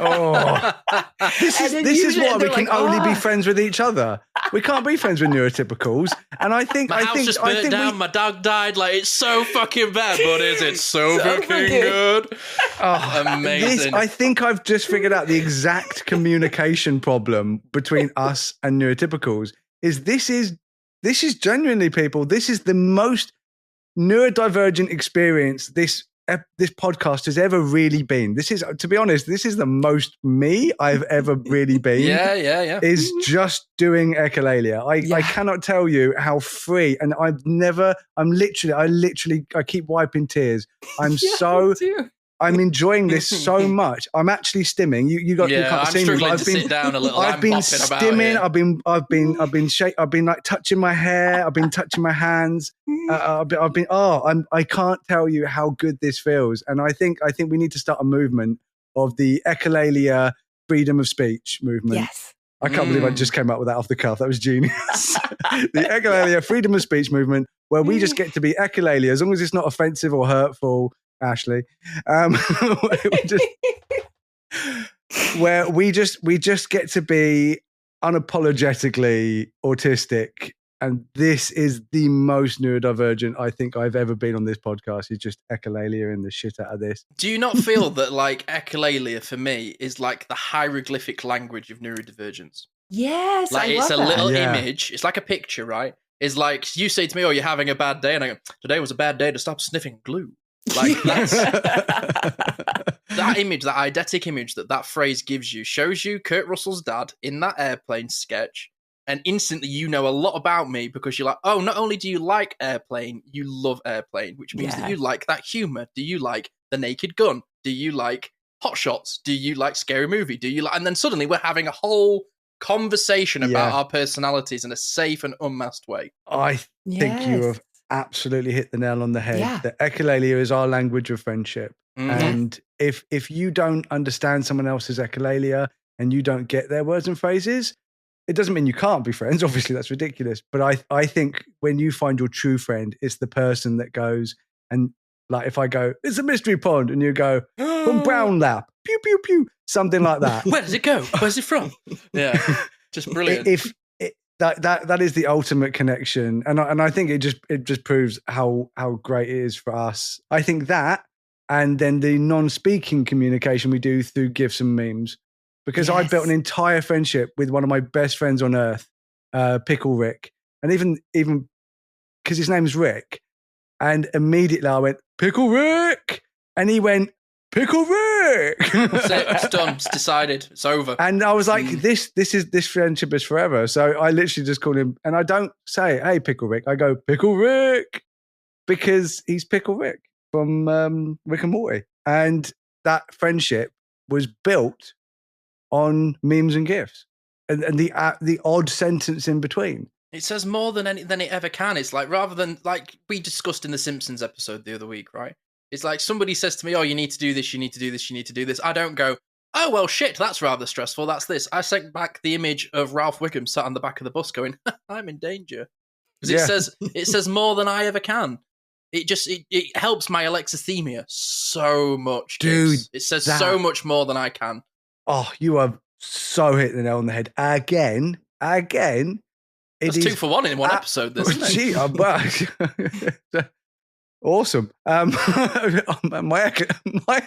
is why we can only be friends with each other. We can't be friends with neurotypicals. And I think my house just burnt down. My dog died. Like, it's so fucking bad, but is it so fucking good? Amazing. I think I've just figured out the exact communication problem between us and neurotypicals. This is genuinely, people. This is the most neurodivergent experience this podcast has ever really been. This is, to be honest, this is the most me I've ever really been. Yeah. Is just doing Echolalia. I cannot tell you how free, and I keep wiping tears. I'm enjoying this so much. I'm actually stimming. You can't see me. I've been sit down a little. I've been stimming. I've been like touching my hair. I've been touching my hands. I can't tell you how good this feels. And I think we need to start a movement of the Echolalia freedom of speech movement. Yes. I can't believe I just came up with that off the cuff. That was genius. The Echolalia freedom of speech movement, where we just get to be Echolalia as long as it's not offensive or hurtful. Ashley, where we just get to be unapologetically autistic, and this is the most neurodivergent I think I've ever been on this podcast. Is just Echolalia and the shit out of this. Do you not feel that like Echolalia for me is like the hieroglyphic language of neurodivergence? Yes, like it's a little image. It's like a picture, right? It's like you say to me, "Oh, you're having a bad day," and I go, "Today was a bad day to stop sniffing glue." Like that's that image, that eidetic image that phrase gives you, shows you Kurt Russell's dad in that airplane sketch, and instantly you know a lot about me because you're like, oh, not only do you like Airplane, you love Airplane, which means that you like that humor. Do you like The Naked Gun? Do you like Hot Shots? Do you like Scary Movie? Do you like? And then suddenly we're having a whole conversation about our personalities in a safe and unmasked way. I think you have absolutely hit the nail on the head. Yeah. The Echolalia is our language of friendship. And if you don't understand someone else's Echolalia and you don't get their words and phrases, it doesn't mean you can't be friends. Obviously, that's ridiculous. But I think when you find your true friend, it's the person that goes, and like if I go, it's a mystery pond, and you go, from Brown Lap, pew, pew, pew, something like that. Where does it go? Where's it from? Yeah, just brilliant. That is the ultimate connection, and I think it just proves how great it is for us. I think that, and then the non-speaking communication we do through GIFs and memes, because I built an entire friendship with one of my best friends on earth, Pickle Rick, and even because his name's Rick, and immediately I went Pickle Rick, and he went Pickle Rick. That's it. It's done. It's decided. It's over. And I was like, this friendship is forever. So I literally just called him, and I don't say, hey, Pickle Rick. I go, Pickle Rick, because he's Pickle Rick from Rick and Morty. And that friendship was built on memes and GIFs and the odd sentence in between. It says more than it ever can. It's like, rather than, like we discussed in the Simpsons episode the other week, right? It's like somebody says to me, oh, you need to do this, you need to do this, you need to do this. I don't go, oh, well, shit, that's rather stressful. That's this. I sent back the image of Ralph Wiggum sat on the back of the bus going, I'm in danger. Because it says more than I ever can. It helps my alexithymia so much. Dude. It says so much more than I can. Oh, you have so hit the nail on the head. Again. That's 2 for 1 in one episode, isn't it? Gee, I'm back. Awesome. My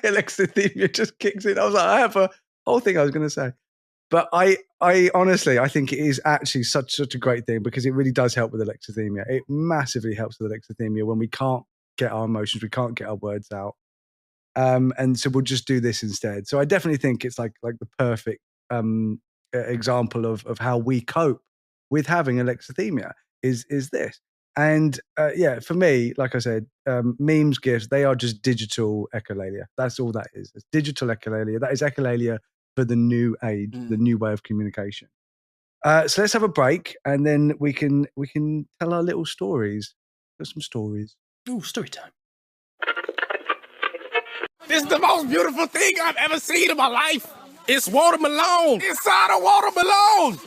alexithymia just kicks in. I was like, I have a whole thing I was going to say. But I honestly, I think it is actually such a great thing, because it really does help with alexithymia. It massively helps with alexithymia when we can't get our emotions, we can't get our words out. And so we'll just do this instead. So I definitely think it's like the perfect example of how we cope with having alexithymia is this. And for me, like I said, memes, GIFs, they are just digital echolalia. That's all that is. It's digital echolalia. That is echolalia for the new age, the new way of communication. So let's have a break, and then we can tell our little stories. There's some stories. Ooh, story time. This is the most beautiful thing I've ever seen in my life. It's watermelon inside a watermelon.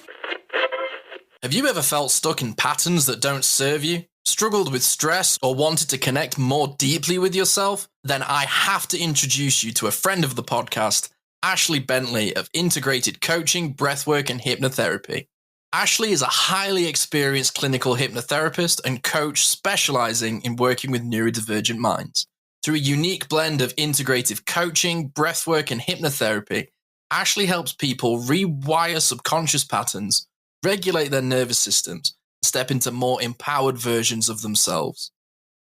Have you ever felt stuck in patterns that don't serve you? Struggled with stress or wanted to connect more deeply with yourself? Then I have to introduce you to a friend of the podcast, Ashley Bentley of Integrated Coaching, Breathwork and Hypnotherapy. Ashley is a highly experienced clinical hypnotherapist and coach specializing in working with neurodivergent minds. Through a unique blend of integrative coaching, breathwork, and hypnotherapy, Ashley helps people rewire subconscious patterns, regulate their nervous systems, and step into more empowered versions of themselves.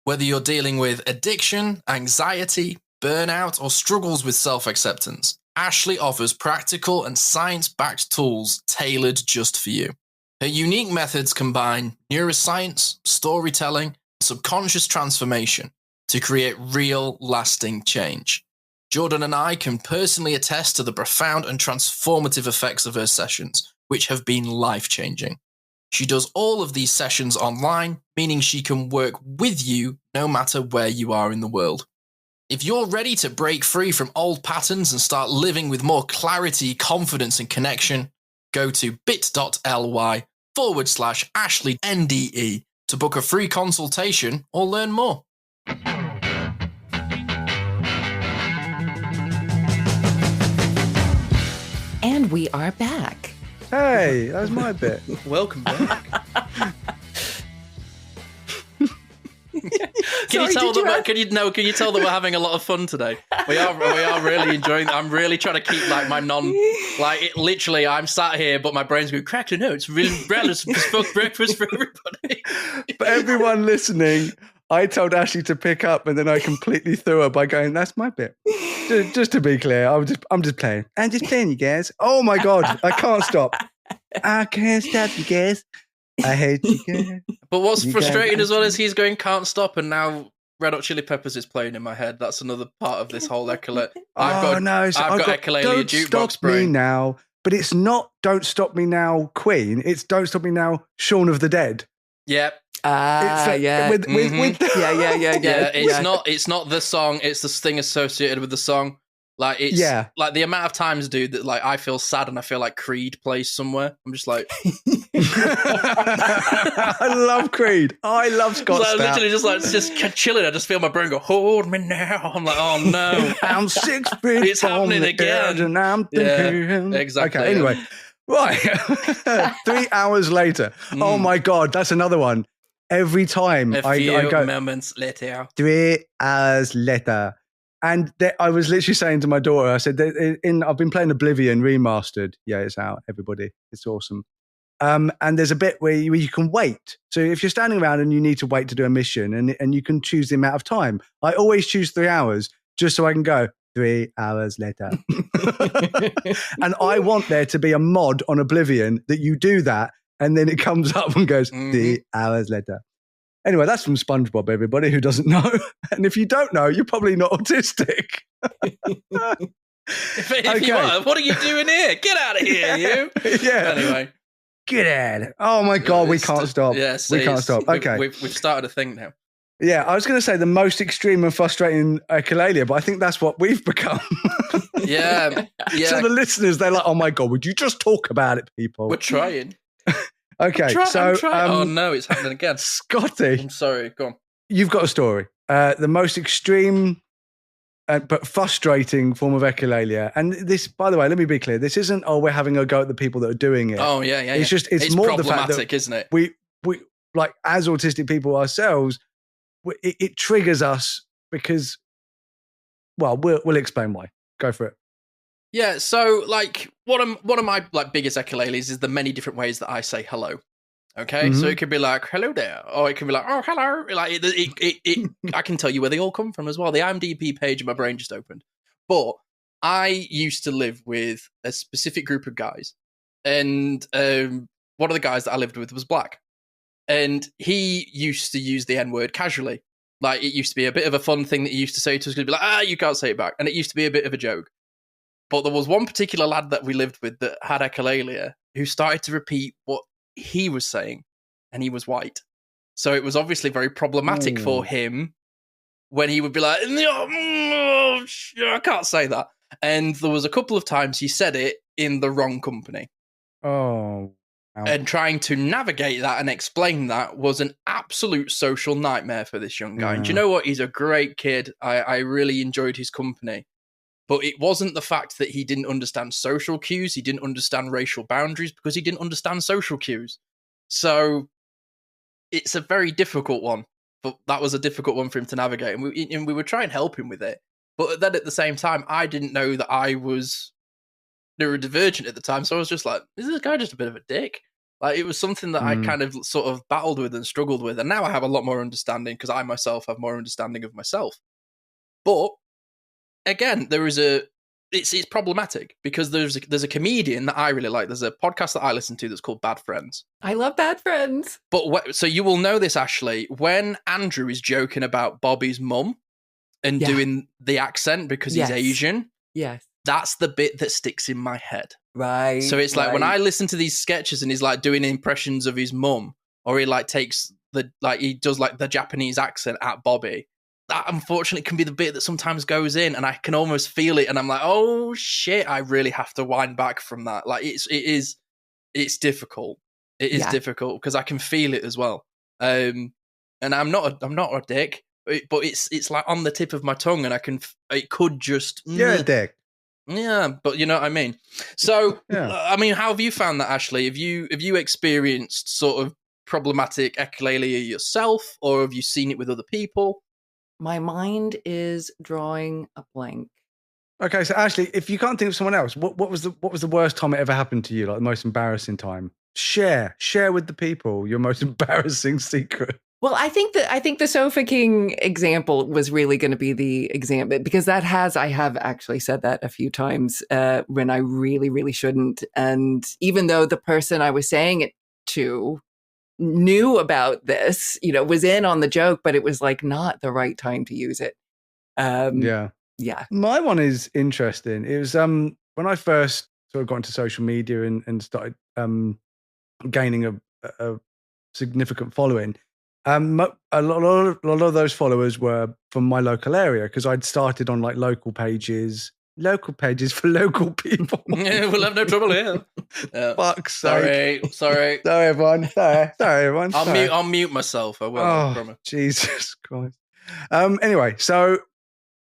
Whether you're dealing with addiction, anxiety, burnout, or struggles with self-acceptance, Ashley offers practical and science-backed tools tailored just for you. Her unique methods combine neuroscience, storytelling, and subconscious transformation to create real, lasting change. Jordan and I can personally attest to the profound and transformative effects of her sessions, which have been life-changing. She does all of these sessions online, meaning she can work with you no matter where you are in the world. If you're ready to break free from old patterns and start living with more clarity, confidence, and connection, go to bit.ly/AshleyNDE to book a free consultation or learn more. And we are back. Hey, that was my bit. Welcome back. Can you tell that we're having a lot of fun today? We are really enjoying. I'm really trying to keep like my literally. I'm sat here, but my brain's going crack. No, it's really breakfast for everybody. For everyone listening, I told Ashley to pick up, and then I completely threw her by going, "That's my bit." Just to be clear, I'm just playing. I'm just playing, you guys. Oh my god, I can't stop. I can't stop, you guys. I hate you guys. But what's frustrating as well is he's going can't stop, and now Red Hot Chili Peppers is playing in my head. That's another part of this whole Echolalia. I've got Echolalia Don't jukebox Stop Me brain. Now, but it's not Don't Stop Me Now, Queen. It's Don't Stop Me Now, Shaun of the Dead. Yep. Yeah. Yeah. It's not the song. It's the thing associated with the song. Like it's like the amount of times, dude, that like I feel sad and I feel like Creed plays somewhere. I'm just like, I love Creed. I love Scott Stapp. Literally just chilling. I just feel my brain go, hold me now. I'm like, oh no, I'm 6 feet. It's happening again. And I'm thinking. Yeah, exactly. Okay, anyway, right. 3 hours later. Oh my god, that's another one. Every time I go moments later. 3 hours later. And I was literally saying to my daughter, I said, I've been playing Oblivion Remastered. Yeah, it's out, everybody. It's awesome. And there's a bit where you can wait. So if you're standing around and you need to wait to do a mission and you can choose the amount of time, I always choose 3 hours just so I can go 3 hours later. And I want there to be a mod on Oblivion that you do that and then it comes up and goes 3 hours later. Anyway, that's from SpongeBob, everybody who doesn't know. And if you don't know, you're probably not autistic. If you are, what are you doing here? Get out of here, you. Yeah. Anyway. Get out. Oh, my God, we can't stop. Yeah, we can't stop. Okay. We've started a thing now. Yeah, I was going to say the most extreme and frustrating Echolalia, but I think that's what we've become. Yeah. So the listeners, they're like, oh, my God, would you just talk about it, people? We're trying. Okay, I'm trying. Oh no, it's happening again. Scotty. I'm sorry, go on. You've got a story. The most extreme but frustrating form of echolalia. And this, by the way, let me be clear. This isn't, we're having a go at the people that are doing it. Oh, yeah. It's just, it's more the fact that isn't it? We like, as autistic people ourselves, it triggers us because, well, we'll explain why. Go for it. Yeah, so like one of my like biggest echolalias is the many different ways that I say hello. Okay, so it could be like hello there, or it could be like oh hello. Like it I can tell you where they all come from as well. The IMDb page in my brain just opened. But I used to live with a specific group of guys, and one of the guys that I lived with was black, and he used to use the N-word casually. Like it used to be a bit of a fun thing that he used to say to us. He'd be like, you can't say it back, and it used to be a bit of a joke. But there was one particular lad that we lived with that had echolalia who started to repeat what he was saying, and he was white. So it was obviously very problematic for him when he would be like, I can't say that. And there was a couple of times he said it in the wrong company. Oh, And trying to navigate that and explain that was an absolute social nightmare for this young guy. And do you know what? He's a great kid. I really enjoyed his company. But it wasn't the fact that he didn't understand social cues. He didn't understand racial boundaries because he didn't understand social cues. So it's a very difficult one. But that was a difficult one for him to navigate. And we were trying to help him with it. But then at the same time, I didn't know that I was neurodivergent at the time. So I was just like, is this guy just a bit of a dick? Like, it was something that I kind of sort of battled with and struggled with. And now I have a lot more understanding because I myself have more understanding of myself. But again, it's problematic because there's a comedian that I really like. There's a podcast that I listen to that's called Bad Friends. I love Bad Friends. But so you will know this, Ashley, when Andrew is joking about Bobby's mum and doing the accent because he's Asian. Yes. That's the bit that sticks in my head. Right. So it's like when I listen to these sketches and he's like doing impressions of his mum, or he like takes he does like the Japanese accent at Bobby. That unfortunately can be the bit that sometimes goes in, and I can almost feel it, and I'm like, oh shit, I really have to wind back from that. Like it's difficult. It is difficult because I can feel it as well. And I'm not a dick, but it's like on the tip of my tongue, and it could just you're a dick. Yeah, but you know what I mean. So, I mean, how have you found that, Ashley? Have you experienced sort of problematic echolalia yourself, or have you seen it with other people? My mind is drawing a blank. Okay, so Ashley, if you can't think of someone else, what was the worst time it ever happened to you? Like the most embarrassing time? Share with the people your most embarrassing secret. Well, I think the Sofa King example was really going to be the example because I have actually said that a few times when I really, really shouldn't. And even though the person I was saying it to knew about this, was in on the joke, but it was like not the right time to use it. Yeah. My one is interesting. It was when I first sort of got into social media and started gaining a significant following. A lot of those followers were from my local area because I'd started on like local pages for local people. Yeah, we'll have no trouble here. Fuck's sake. Sorry, everyone. Sorry, everyone. I'll mute myself. I will. I promise. Jesus Christ. Anyway, so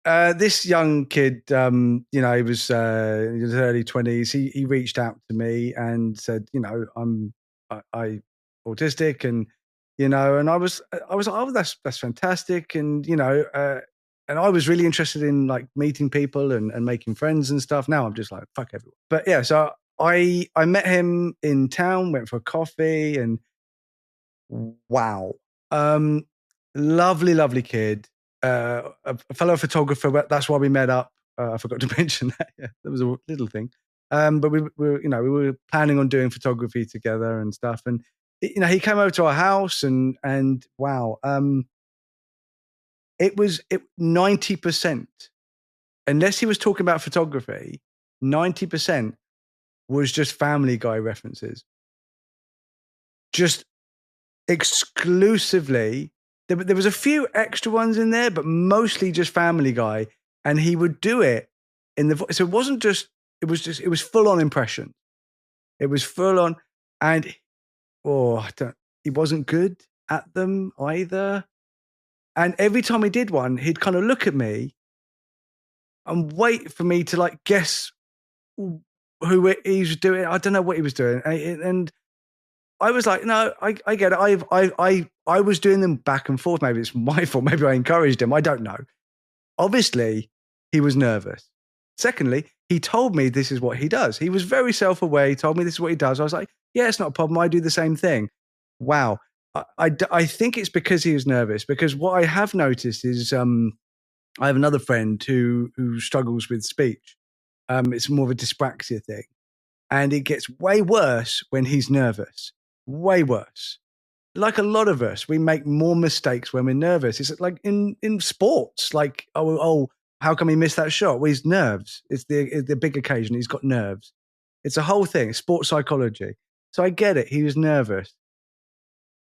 this young kid, he was in his early 20s. He reached out to me and said, I'm autistic and. And I was like, oh, that's fantastic. And, and I was really interested in like meeting people and making friends and stuff. Now I'm just like, fuck everyone. But yeah, so I met him in town, went for a coffee and wow. Lovely kid. A fellow photographer, but that's why we met up. I forgot to mention that. Yeah, that was a little thing. But we were planning on doing photography together and stuff. And, he came over to our house and wow, it was 90%, unless he was talking about photography, 90% was just Family Guy references. Just exclusively. There was a few extra ones in there, but mostly just Family Guy. And he would do it in the voice. So it was full on impression. It was full on. And he wasn't good at them either. And every time he did one, he'd kind of look at me and wait for me to like guess who he was doing. I don't know what he was doing. And I was like, no, I get it. I was doing them back and forth. Maybe it's my fault. Maybe I encouraged him. I don't know. Obviously, he was nervous. Secondly, he told me this is what he does. He was very self-aware. He told me this is what he does. I was like, yeah, it's not a problem. I do the same thing. Wow. I think it's because he was nervous, because what I have noticed is I have another friend who struggles with speech. It's more of a dyspraxia thing. And it gets way worse when he's nervous. Way worse. Like a lot of us, we make more mistakes when we're nervous. It's like in sports, like, oh, how come he missed that shot? Well, he's nerves. It's the big occasion. He's got nerves. It's a whole thing. It's sports psychology. So I get it. He was nervous.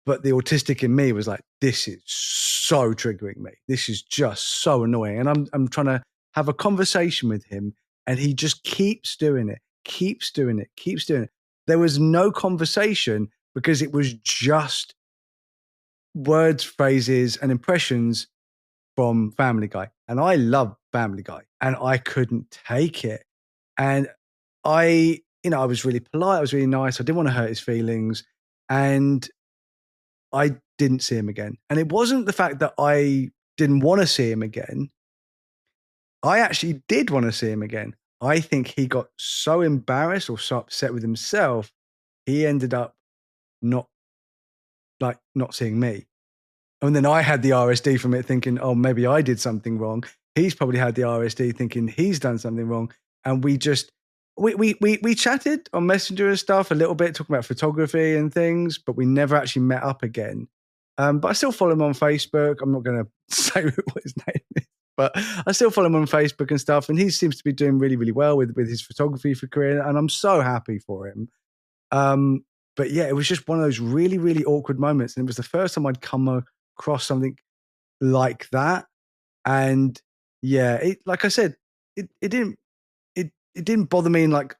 But the autistic in me was like, this is so triggering me. This is just so annoying. And I'm trying to have a conversation with him, and he just keeps doing it. There was no conversation because it was just words, phrases, and impressions from Family Guy. And I love Family Guy, and I couldn't take it. And I was really polite. I was really nice. I didn't want to hurt his feelings. And I didn't see him again. And it wasn't the fact that I didn't want to see him again. I actually did want to see him again. I think he got so embarrassed or so upset with himself, he ended up not seeing me. And then I had the RSD from it thinking, oh, maybe I did something wrong. He's probably had the RSD thinking he's done something wrong. And we just, we chatted on Messenger and stuff a little bit, talking about photography and things, but we never actually met up again. But I still follow him on Facebook. I'm not going to say what his name is, but I still follow him on Facebook and stuff. And he seems to be doing really, really well with his photography for career. And I'm so happy for him. But yeah, it was just one of those really, really awkward moments. And it was the first time I'd come across something like that. And yeah, like I said, it didn't bother me in like,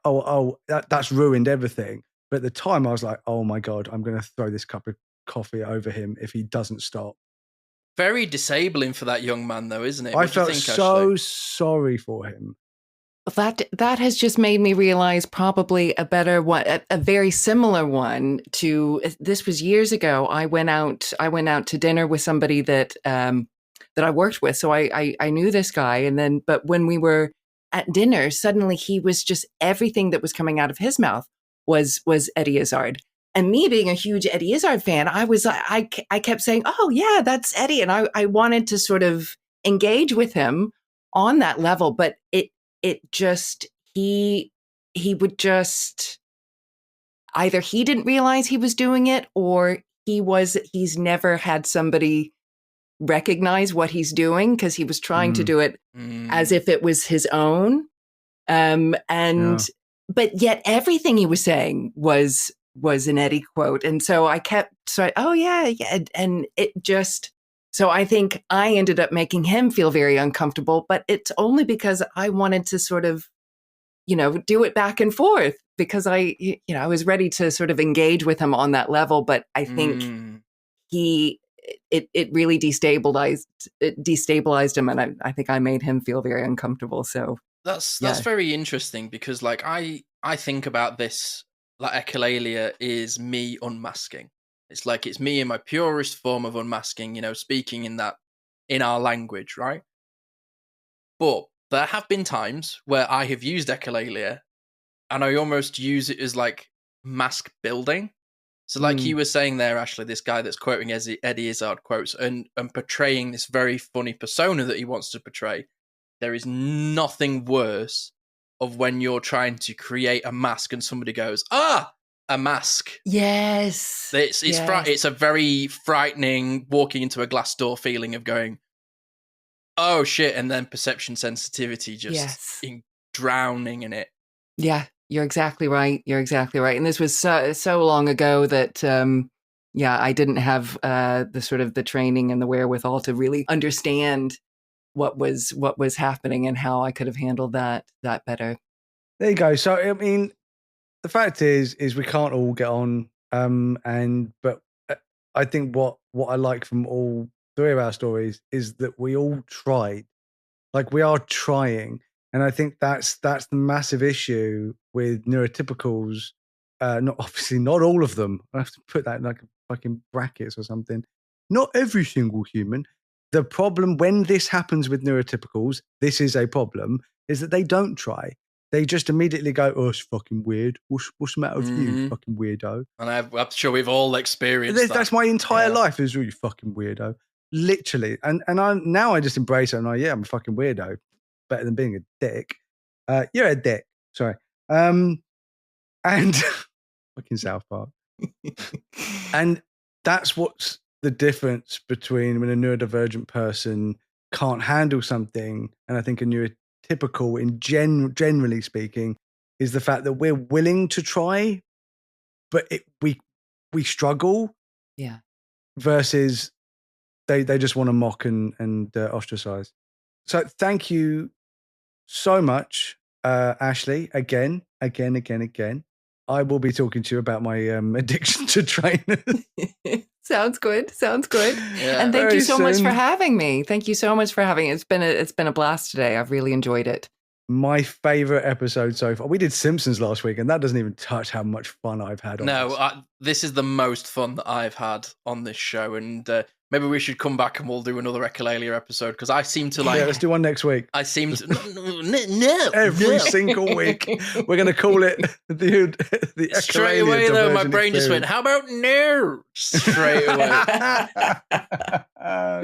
that's ruined everything. But at the time I was like, oh my God, I'm going to throw this cup of coffee over him if he doesn't stop. Very disabling for that young man though, isn't it? I felt so sorry for him. That has just made me realize probably a better one, a very similar one to, this was years ago. I went out to dinner with somebody that I worked with. So I knew this guy. But when we were at dinner, suddenly he was just, everything that was coming out of his mouth was Eddie Izzard. And me being a huge Eddie Izzard fan, I kept saying, oh yeah, that's Eddie. And I wanted to sort of engage with him on that level, but it just, he would just, either he didn't realize he was doing it, or he's never had somebody recognize what he's doing, because he was trying to do it as if it was his own. But yet everything he was saying was an Eddie quote. And so I kept saying, oh yeah. And it just, so I think I ended up making him feel very uncomfortable, but it's only because I wanted to sort of, do it back and forth, because I was ready to sort of engage with him on that level. But I think it really destabilized him. And I think I made him feel very uncomfortable. So that's very interesting, because like, I think about this, like Echolalia is me unmasking. It's like, it's me in my purest form of unmasking, speaking in our language, right? But there have been times where I have used Echolalia and I almost use it as like mask building. So like you were saying there, Ashley, this guy that's quoting Eddie Izzard quotes and portraying this very funny persona that he wants to portray. There is nothing worse of when you're trying to create a mask and somebody goes, a mask. Yes. It's a very frightening walking into a glass door feeling of going, oh shit, and then perception sensitivity just drowning in it. Yeah, you're exactly right. And this was so long ago that I didn't have the sort of the training and the wherewithal to really understand what was happening and how I could have handled that better. There you go. So I mean, the fact is we can't all get on. But I think what I like from all three of our stories is that we all tried. Like, we are trying. And I think that's the massive issue with neurotypicals. Not all of them. I have to put that in like fucking brackets or something. Not every single human. The problem when this happens with neurotypicals, this is a problem, is that they don't try. They just immediately go, oh, it's fucking weird. What's the matter with you, fucking weirdo? And I'm sure we've all experienced that. That's my entire life, is really fucking weirdo. Literally. And I just embrace it and I'm a fucking weirdo. Better than being a dick. You're a dick. Sorry. And fucking South Park. And that's what's the difference between when a neurodivergent person can't handle something, and I think a neurotypical, in generally speaking, is the fact that we're willing to try, but we struggle. Yeah. Versus they just want to mock and ostracize. So thank you so much, Ashley, again. I will be talking to you about my addiction to trainers. Sounds good. Yeah. And thank Very you so much soon. for having me. Thank you so much for having me. It's been a blast today. I've really enjoyed it. My favorite episode so far. We did Simpsons last week, and that doesn't even touch how much fun I've had on No, this. this is the most fun that I've had on this show, and maybe we should come back and we'll do another Echolalia episode, because I seem to like... Yeah, let's do one next week. I seem to... No. Every single week. We're going to call it the Straight Echolalia away, though, my Divergent brain just went, Experience. how about no? Straight away. Oh,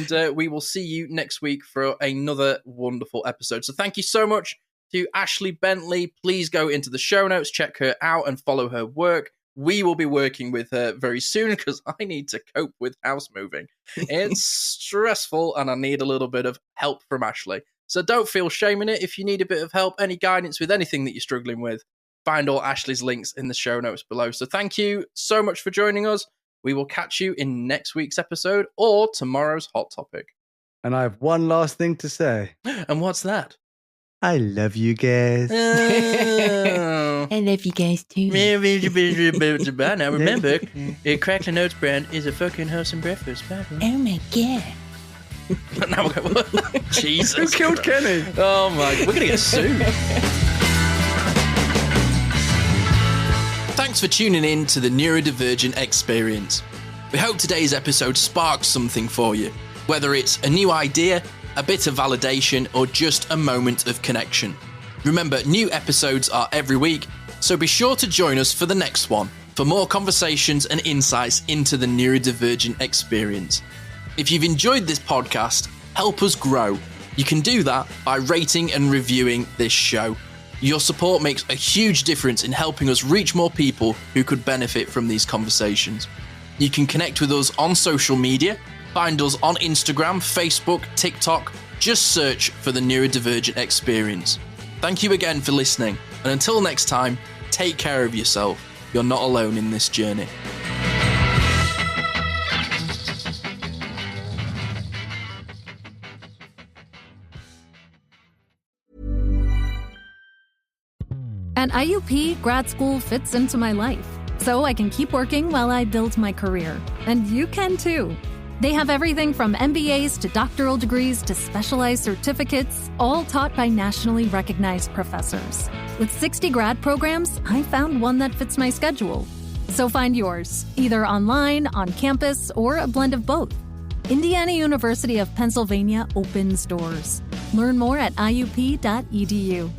And we will see you next week for another wonderful episode. So thank you so much to Ashley Bentley. Please go into the show notes, check her out, and follow her work. We will be working with her very soon because I need to cope with house moving. It's stressful and I need a little bit of help from Ashley. So don't feel shame in it. If you need a bit of help, any guidance with anything that you're struggling with, find all Ashley's links in the show notes below. So thank you so much for joining us. We will catch you in next week's episode or tomorrow's hot topic. And I have one last thing to say. And what's that? I love you guys. Oh. I love you guys too. Now remember, Crackling Oats brand is a fucking wholesome breakfast. Oh my god. Now we're going, Jesus. Who killed Kenny? Oh my, we're going to get sued. Thanks for tuning in to the Neurodivergent Experience. We hope today's episode sparks something for you, whether it's a new idea, a bit of validation, or just a moment of connection. Remember, new episodes are every week, so be sure to join us for the next one for more conversations and insights into the neurodivergent experience. If you've enjoyed this podcast, help us grow. You can do that by rating and reviewing this show. Your support makes a huge difference in helping us reach more people who could benefit from these conversations. You can connect with us on social media. Find us on Instagram, Facebook, TikTok. Just search for the Neurodivergent Experience. Thank you again for listening, and until next time, take care of yourself. You're not alone in this journey. At IUP, grad school fits into my life, so I can keep working while I build my career. And you can too. They have everything from MBAs to doctoral degrees to specialized certificates, all taught by nationally recognized professors. With 60 grad programs, I found one that fits my schedule. So find yours, either online, on campus, or a blend of both. Indiana University of Pennsylvania opens doors. Learn more at iup.edu.